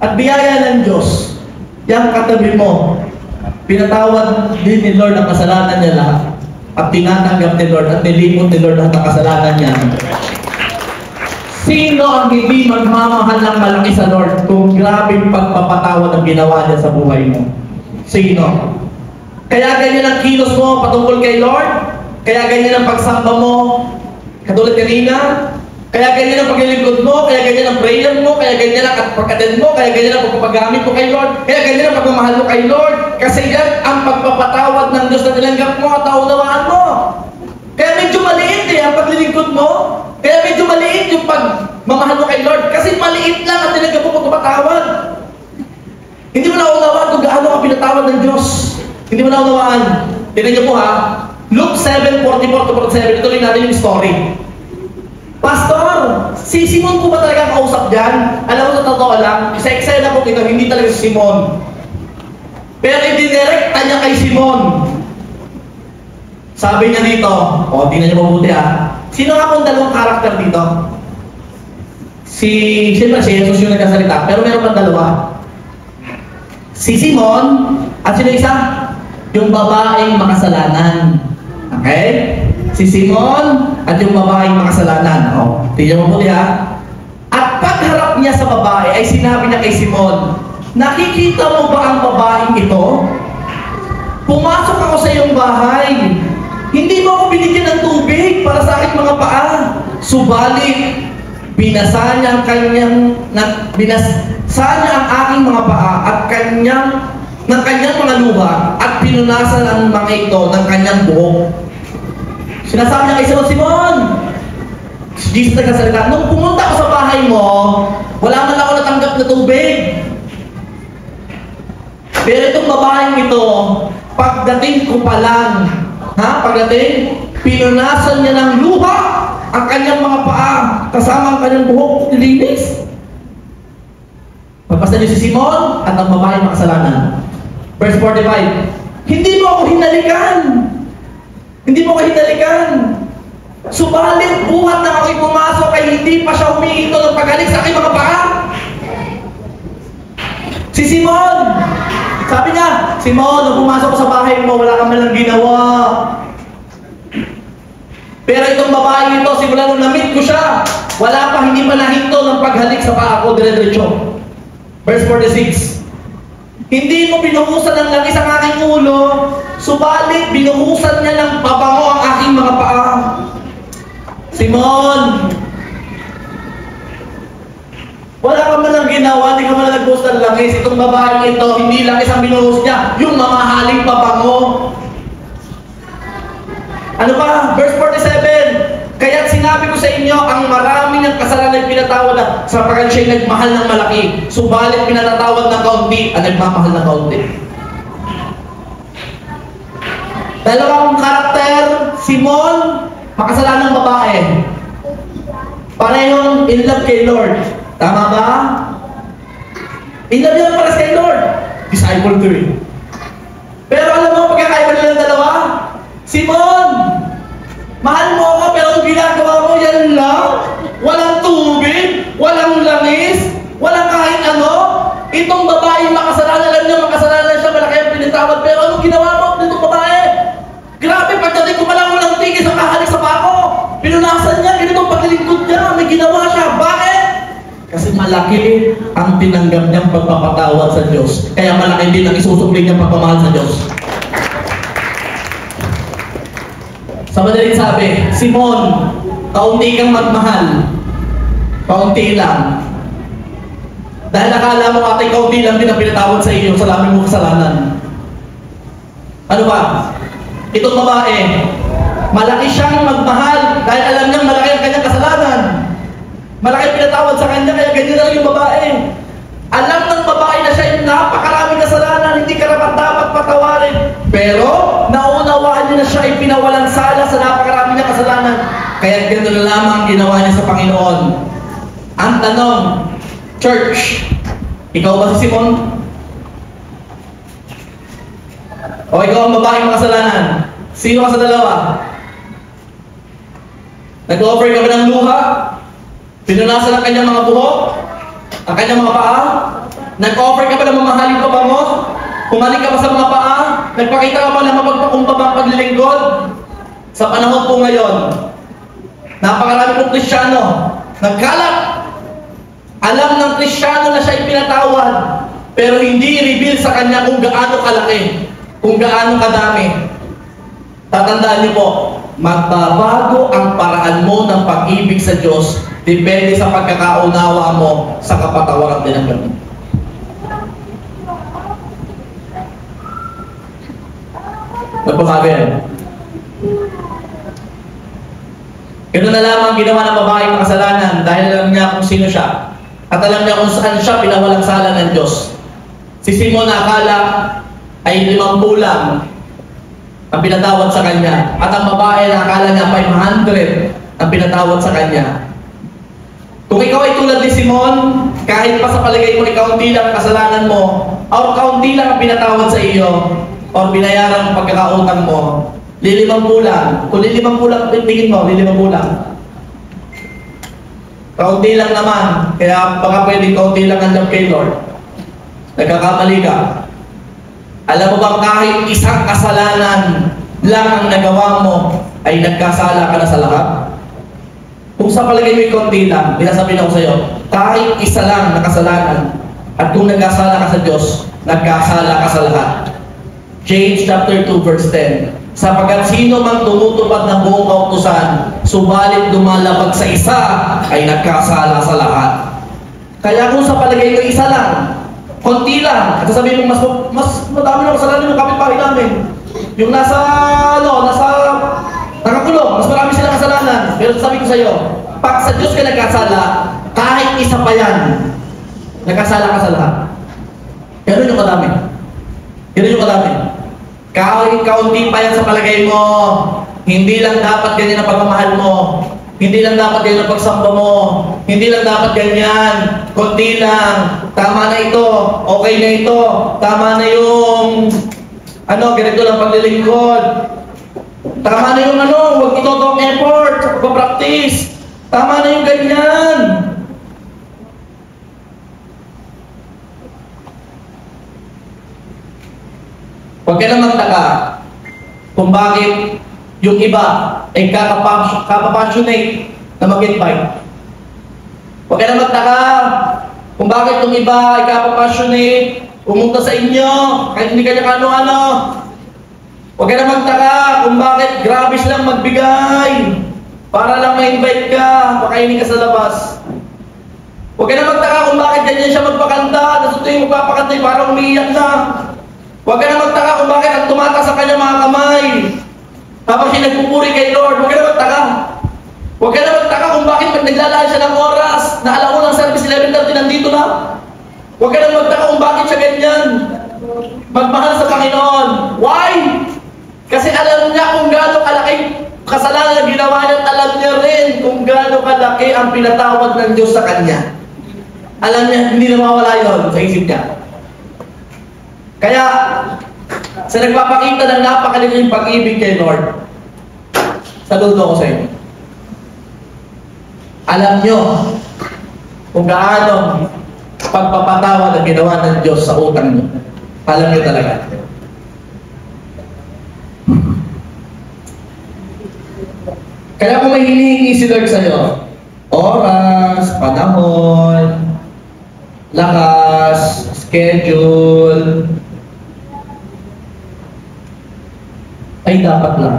At biyaya ng Diyos, yung katabi mo, pinatawad din ni Lord ang kasalanan niya lahat. At tinatanggap ni Lord at nilimot ni Lord ang kasalanan niya. Sino ang hindi magmamahal ng malaki sa Lord kung grabing pagpapatawad ang ginawa niya sa buhay mo? Sino? Kaya ganyan ang kilos mo patungkol kay Lord? Kaya ganyan ang pagsamba mo? Katulad kanina? Kaya ganyan ang paglilingkod mo? Kaya ganyan ang prayer mo? Kaya ganyan ang pagkatid mo? Kaya ganyan ang pagpapagamit mo kay Lord? Kaya ganyan ang pagmamahal mo kay Lord? Kasi yan ang pagpapatawad ng Diyos na tinanggap mo at naunawaan mo. Kaya medyo maliit ang paglilingkod mo. Kaya medyo maliit yung pagmamahal mo kay Lord. Kasi maliit lang ang tinanggap mo pagpapatawad. Hindi mo naunawaan kung gaano ka pinatawad ng Diyos. Hindi mo naunawaan. Tignan niyo po ha. Luke 7:44-47. Ituloy natin yung story. Pastor, si Simon po ba talaga ang kausap dyan? Alam mo, sa totoo lang, sa eksena po ito, hindi talaga si Simon. Pero i-direct niya kay Simon. Sabi niya dito, tingnan niyo mabuti ha. Sino nga pong dalawang karakter dito? Siyempre si Jesus yung nagkasalita, pero meron pang dalawa. Si Simon, at sino isa? Yung babaeng makasalanan. Okay? Si Simon at yung babaeng makasalanan. Tingnan mo po ha. At pagharap niya sa babae, ay sinabi niya kay Simon, nakikita mo ba ang babaeng ito? Pumasok ako sa iyong bahay. Hindi mo ako binigyan ng tubig para sa aking mga paa. Subalit, binasa niya ang aking mga paa at ng kanyang mga luha at pinunasan ang mga ito ng kanyang buhok. Sinasabi niya kay Simon, Simon! Si Jesus nagkasalita, nung pumunta ako sa bahay mo, wala man ako natanggap na tubig. Pero itong babaeng ito, pagdating ko pa lang, pinunasan niya ng luha ang kanyang mga paa, kasama ang kanyang buhok, nilinis. Pagpastan niyo si Simon at ang babaeng makasalanan. Verse 45, hindi mo ako hinalikan. Hindi mo ako hinalikan. Subalit, buhat na ako'y pumasok ay hindi pa siya humihinto ng pagalik sa aking mga paa. Si Simon, sabi niya, Simon, nung pumasok ko sa bahay mo, wala kang malang ginawa. Pero itong babae ito, simula nung na-meet ko siya, Wala pa, hindi pa nahinto ng paghalik sa paa ko, dire-diretso. Verse 46. Hindi mo binuhusan ng langis ang aking ulo, subalit binuhusan niya ng pabango ang aking mga paa. Simon, wala ka man lang ginawa, hindi ka man lang nagbuhos ng langis. Itong babaeng ito, hindi langis ang binuhos niya, yung mamahaling pabango. Ano pa? Verse 47. Kaya't sinabi ko sa inyo, ang marami ng kasalanan ay pinatawad na sapagkat siya'y nagmahal ng malaki. Subalit pinatatawad ng kaunti ang nagmamahal ng kaunti. Dalawang karakter, Simon, makasalanang babae. Parehong in love kay Lord. Tama ba? In love yan para kay Lord. Disciple 3. Pero alam mo, pagkakaiba nilang dalawa? Simon, mahal mo ako pero ang ginagawa mo yan lang. Walang tubig, walang langis, walang kahit ano. Itong babae makasalanan, alam niya makasalanan siya, malaki ang pinitawad. Pero anong ginawa mo nitong babae? Grabe, pagdating ko palang walang tigil sa kahalik sa pako. Pinunasan niya, ganitong paglilingkod niya, may ginawa siya. Bakit? Kasi malaki ang tinanggap niyang pagpapatawad sa Diyos. Kaya malaki din ang isusukling niyang pagpamahal sa Diyos. Sa madaling sabi, Simon, kaunti kang magmahal. Kaunti lang. Dahil nakala mo ating kaunti lang din ang pinatawad sa iyo sa dami mong kasalanan. Ano ba? Itong babae, malaki siyang magmahal dahil alam niyang malaki ang kanyang kasalanan. Malaki ang pinatawad sa kanya, kaya ganyan na lang yung babae. Alam ng babae na siya yung napakaraming kasalanan, hindi karapat-dapat patawarin. Pero, naunawaan niya na siya ay pinawalang sala sa napakarami niyang kasalanan. Kaya gano'n na lamang ginawa niya sa Panginoon. Ang tanong, church, ikaw ba si Simon? O ikaw ang babaeng makasalanan? Sino ka sa dalawa? Nag-offer ka ba ng luha? Pinunasan ang kanyang mga buhok? Ang kanyang mga paa? Nag-offer ka ba ng mamahaling pabango? Kumalik ka ba sa mga paa? Nagpakita ka ba ng mapagpakumbabang paglilingkod? Sa panahon po ngayon, napakarami pong Kristyano, nagkalat. Alam ng Kristyano na siya ipinatawad, pero hindi reveal sa kanya kung gaano kalaki, kung gaano kadami. Tatandaan niyo po, magbabago ang paraan mo ng pag-ibig sa Diyos depende sa pagkakaunawa mo sa kapatawaran din ng ganun. Nagpasabi yan. Ganun na lamang ginawa ng babaeng makasalanan dahil alam niya kung sino siya. At alam niya kung saan siya pinawalang sala ng Diyos. Si Simon na akala ay 5 bulang ang pinatawad sa kanya. At ang babae na akala niya 500 ang pinatawad sa kanya. Kung ikaw ay tulad ni Simon, kahit pa sa palagay mo ikaw kaunti lang kasalanan mo, o kaunti lang ang pinatawad sa iyo, o binayaran ang pagkakautang mo, lilimang bulang. Kung lilimang bulang, tingin mo, lilimang bulang. Kaunti lang naman, kaya baka pwedeng kaunti lang ang love kay Lord. Nagkakamali ka. Alam mo bang kahit isang kasalanan lang ang nagawa mo, ay nagkasala ka na sa lahat? Kung sa palagay mo yung konti lang, binasabihin ako sa iyo, kahit isa lang na kasalanan, at kung nagkasala ka sa Diyos, nagkasala ka sa lahat. James chapter 2 verse 10. Sapagkat sino man tumutupad ng buong kautusan, subalit lumalabag sa isa, ay nagkasala sa lahat. Kaya kung sa palagay mo isa lang, konti lang, at sasabihin mo, mas madami na kasalanan yung kapitbahay namin. Yung nakakulong, mas marami silang kasalanan. Pero sabi ko sa iyo, pag sa Diyos ka nagkasala, kahit isa pa yan, nagkasala ka sa lahat. Pero yung kadami. Pero yung kadami. Kahit kaunti pa yan sa palagay mo, hindi lang dapat ganyan ang pagmamahal mo. Hindi lang dapat ganyan ang pagsamba mo. Hindi lang dapat ganyan. Konti lang. Tama na ito. Okay na ito. Tama na yung ganito lang paglilingkod. Tama na yung huwag ito itong effort sa pagpapractice. Tama na yung ganyan. Huwag ka na magtaka kung bakit yung iba ay kapapassionate na mag-invite. Huwag ka na magtaka kung bakit yung iba ay kapapassionate, pumunta sa inyo, kahit hindi kanya ano-ano. Huwag ka na magtaka kung bakit grabe silang magbigay para lang ma-invite ka, makainin ka sa labas. Huwag ka na magtaka kung bakit ganyan siya magpakanta, nasa tuwing magpapakanta parang umiiyak na. Huwag ka na magtaka kung bakit ang tumata sa kanya mga kamay habang siya nagpupuri kay Lord. Huwag ka na magtaka. Huwag ka na magtaka kung bakit pag naglalaan siya ng oras na alam mo ng service 11:30 nandito na. Huwag ka na magtaka kung bakit siya ganyan magmahal sa Panginoon. Why? Kasi alam niya kung gaano kalaki kasalanan na ginawa niya at alam niya rin kung gaano kalaki ang pinatawad ng Diyos sa kanya. Alam niya, hindi na mawala yun sa isip niya. Kaya, sa nagpapakita ng napakalaking pag-ibig kay Lord, saludo ko sa inyo. Alam niyo kung gaano pagpapatawad ang ginawa ng Diyos sa utang niyo. Alam niyo talaga. Kaya kung may hinihingi si Lord sa'yo, oras, panahon, lakas, schedule, ay dapat lang.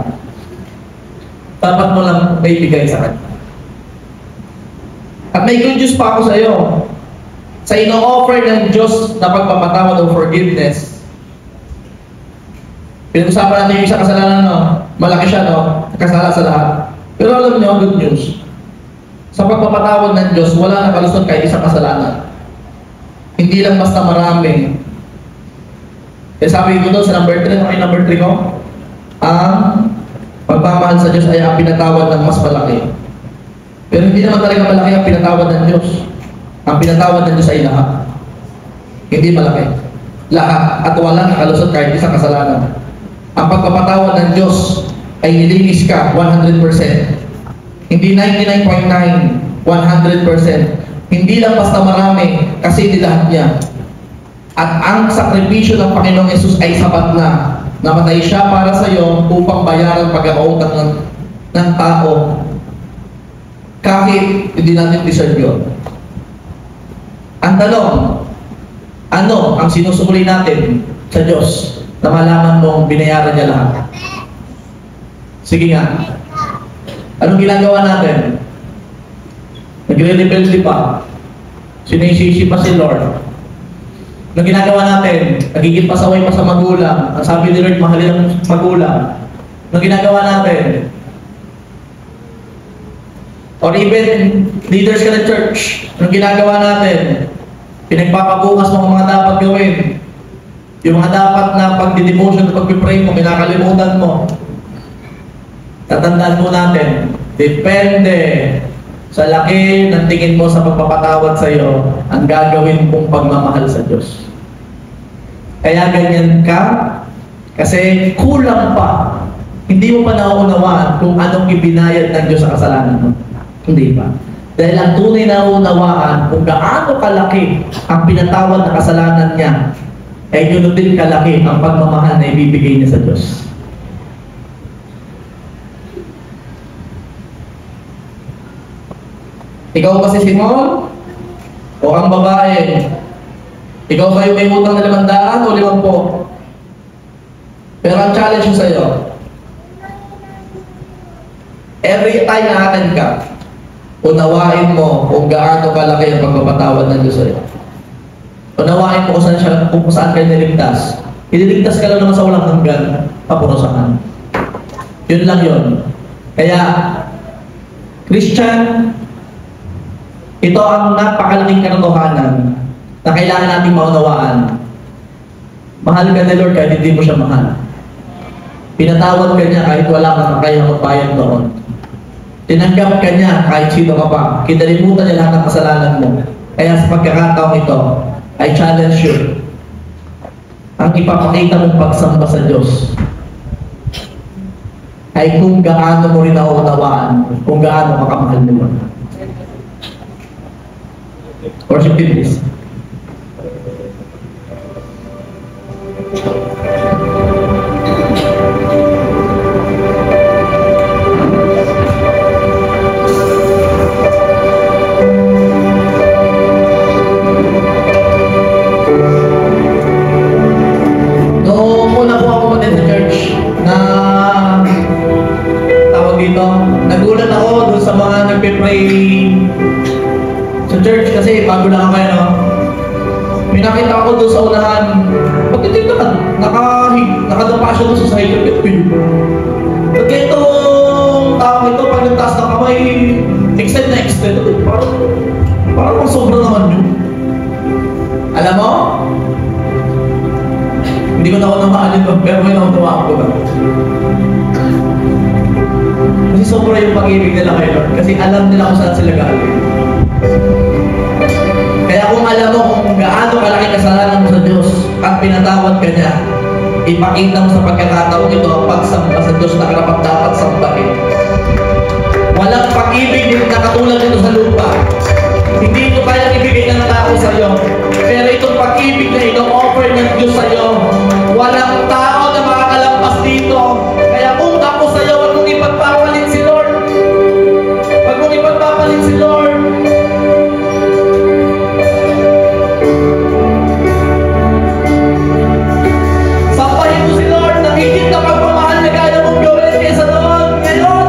Dapat mo lang may bigay sa kanya. At may good news pa ako sa iyo. Sa ino-offer ng Diyos na pagpapatawad o forgiveness, pinag-usapan natin yung isang kasalanan, no? Malaki siya, no? Kasala sa lahat. Pero alam niyo, good news. Sa pagpapatawad ng Diyos, wala na kalusot kahit isang kasalanan. Hindi lang basta marami. Kaya sabi ko doon sa number 3, okay, number 3 ko, ang pagmamahal sa Diyos ay ang pinatawad ng mas malaki. Pero hindi naman talaga malaki ang pinatawad ng Diyos. Ang pinatawad ng Diyos ay lahat. Hindi malaki. Lahat. At walang nakalusot kahit isang kasalanan. Ang pagpapatawad ng Diyos ay nilinis ka 100%. Hindi 99.9, 100%. Hindi lang basta marami, kasi hindi lahat niya. At ang sakripisyo ng Panginoong Yesus ay sapat na. Namatay siya para sa iyo upang bayaran pag-autang ng tao. Kahit hindi natin deserve yun. Ang tanong, ano ang sinusumuli natin sa Diyos na malaman mong binayaran niya lahat? Sige nga. Anong ginagawa natin? Nagre-rebelde pa. Sinisisi pa si Lord. Anong ginagawa natin? Nagiging pasaway pa sa magulang. Ang sabi ni Lord, mahalin ang magulang. Anong ginagawa natin? Or even, leaders ka ng church. Anong ginagawa natin? Pinagpapabukas mo ang mga dapat gawin. Yung mga dapat na pagdidevotion at pagpipray mo, kinakalimutan mo. Tatandaan mo natin, depende sa laki ng tingin mo sa pagpapatawad sa iyo, ang gagawin mong pagmamahal sa Diyos. Kaya ganyan ka, kasi kulang pa. Hindi mo pa nauunawaan kung anong ibinayad ng Diyos sa kasalanan mo. Hindi pa. Dahil ang tunay na unawaan kung gaano kalaki ang pinatawad na kasalanan niya, ay yun din kalaki ang pagmamahal na ibibigay niya sa Diyos. Ikaw ba si Simon? O ang babae? Ikaw ba yung may utang na 500 o 50? Pero ang challenge ko sa iyo, every time na atin ka, unawain mo kung gaano kalaki ang pagpapatawad ng Diyos sa iyo. Unawain mo kung saan kayo niligtas. Ililigtas ka lang naman sa walang hanggan, papurusahan. Yun lang yun. Kaya, Christian, ito ang napakalaking katotohanan na kailangan nating maunawaan. Mahal ka ni Lord kahit hindi mo siya mahal. Pinatawad ka niya kahit wala kang kaya magbayad doon. Tinanggap ka niya kahit sino ka pa. Kinalimutan niya lahat ng kasalanan mo. Kaya sa pagkakataong ito, I challenge you. Ang ipapakita mong pagsamba sa Diyos ay kung gaano mo rin naunawaan, kung gaano makamahal mo. Worship team, please. bago lang ako no? May nakita ako doon sa unahan. Bakit ito na? Nakadapa siya doon sa side of it. Pag itong tao ito, pag nagtaas na kamay, extend na extend. Parang sobra naman yun. Alam mo? Hindi ko na ako namaalin doon, pero may nakutuwa ko na. Kasi sobra yung pag-ibig nila kay Lord. Kasi alam nila kung saan sila galing. Kaya kung alam mo kung gaano kalaki kasalanan mo sa Diyos at pinatawad ka niya, ipakita mo sa pagkakataong ito ang pagsamba sa Diyos na karapat dapat sambahin. Walang pag-ibig din na katulad nito sa lupa. Hindi ito kaya ibigay ng tao sa iyo. Pero itong pag-ibig na ito, offer ng Diyos sa iyo. Walang tao na makakalampas dito. Kaya kung ako sa iyo, huwag mong ipagpapalit si Lord. Huwag mong ipagpapalit si Lord. Sampahin mo si Lord na higit na pagmamahal na kaya mong gawin kaysa doon. Ngayon,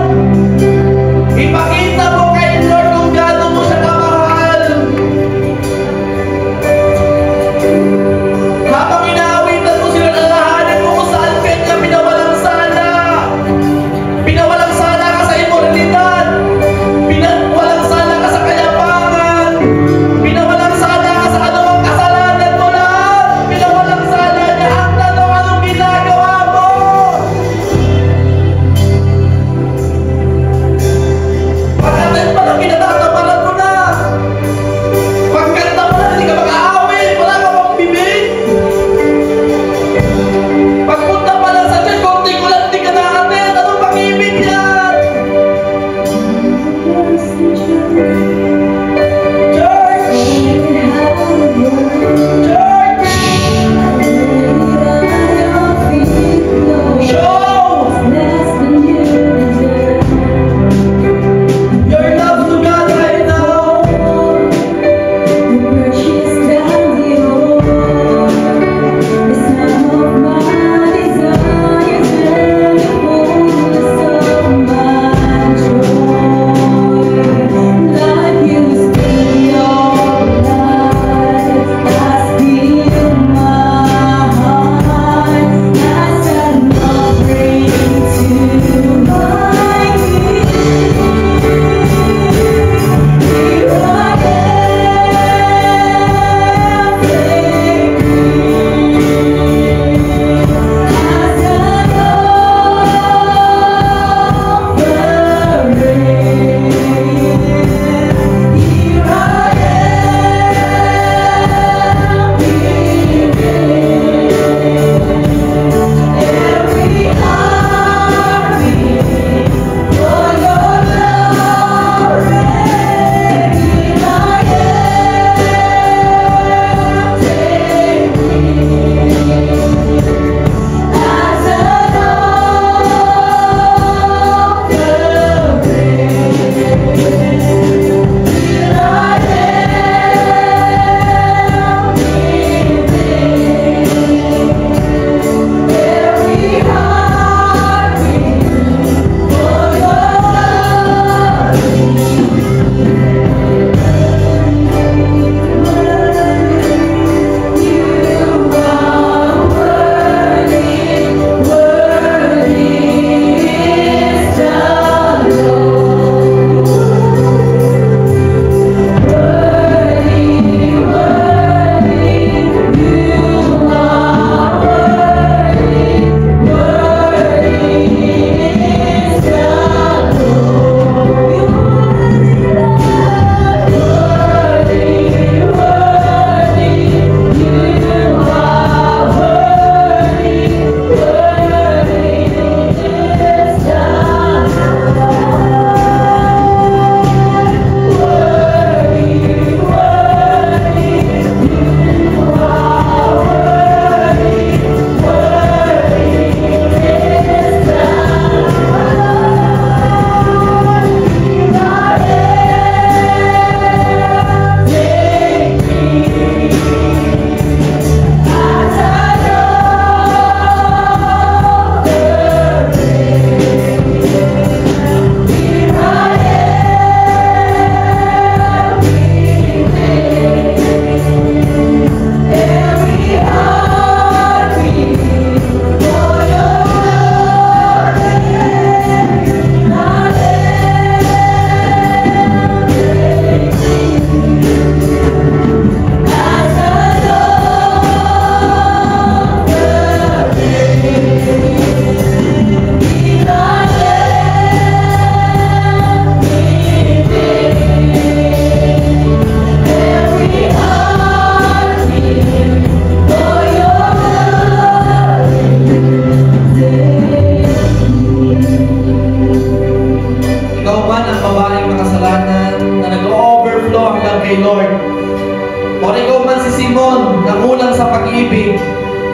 ipakita mo kay Lord kung gaano mo siya kamahal. Habang inaawitan mo sila, alalahanin mo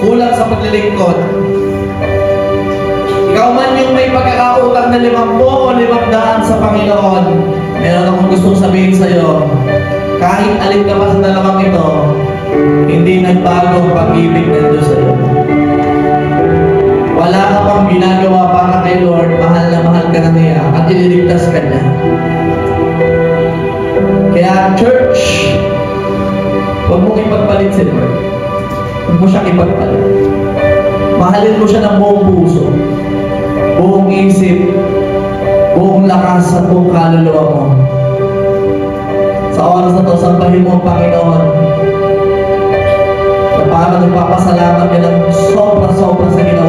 kulang sa paglilingkod. Ikaw man yung may pagkakautang na 50 o 500 sa Panginoon, meron akong gustong sabihin sa iyo, kahit alin ka pa sa dalawang ito, hindi nagbago ang pag-ibig ng Diyos sa iyo. Wala ka pang ginagawa para kay Lord, mahal na mahal ka na niya at ililigtas ka niya. Kaya church, huwag mong ipagpalit si Lord. Huwag mo siyang ipagpalit. Mahalin mo siya ng buong puso, buong isip, buong lakas at buong kaluluwa mo. Sa oras na ito, sambahin mo ang Panginoon na parang nagpapasalamat ka ng sobra-sobra sa ginawa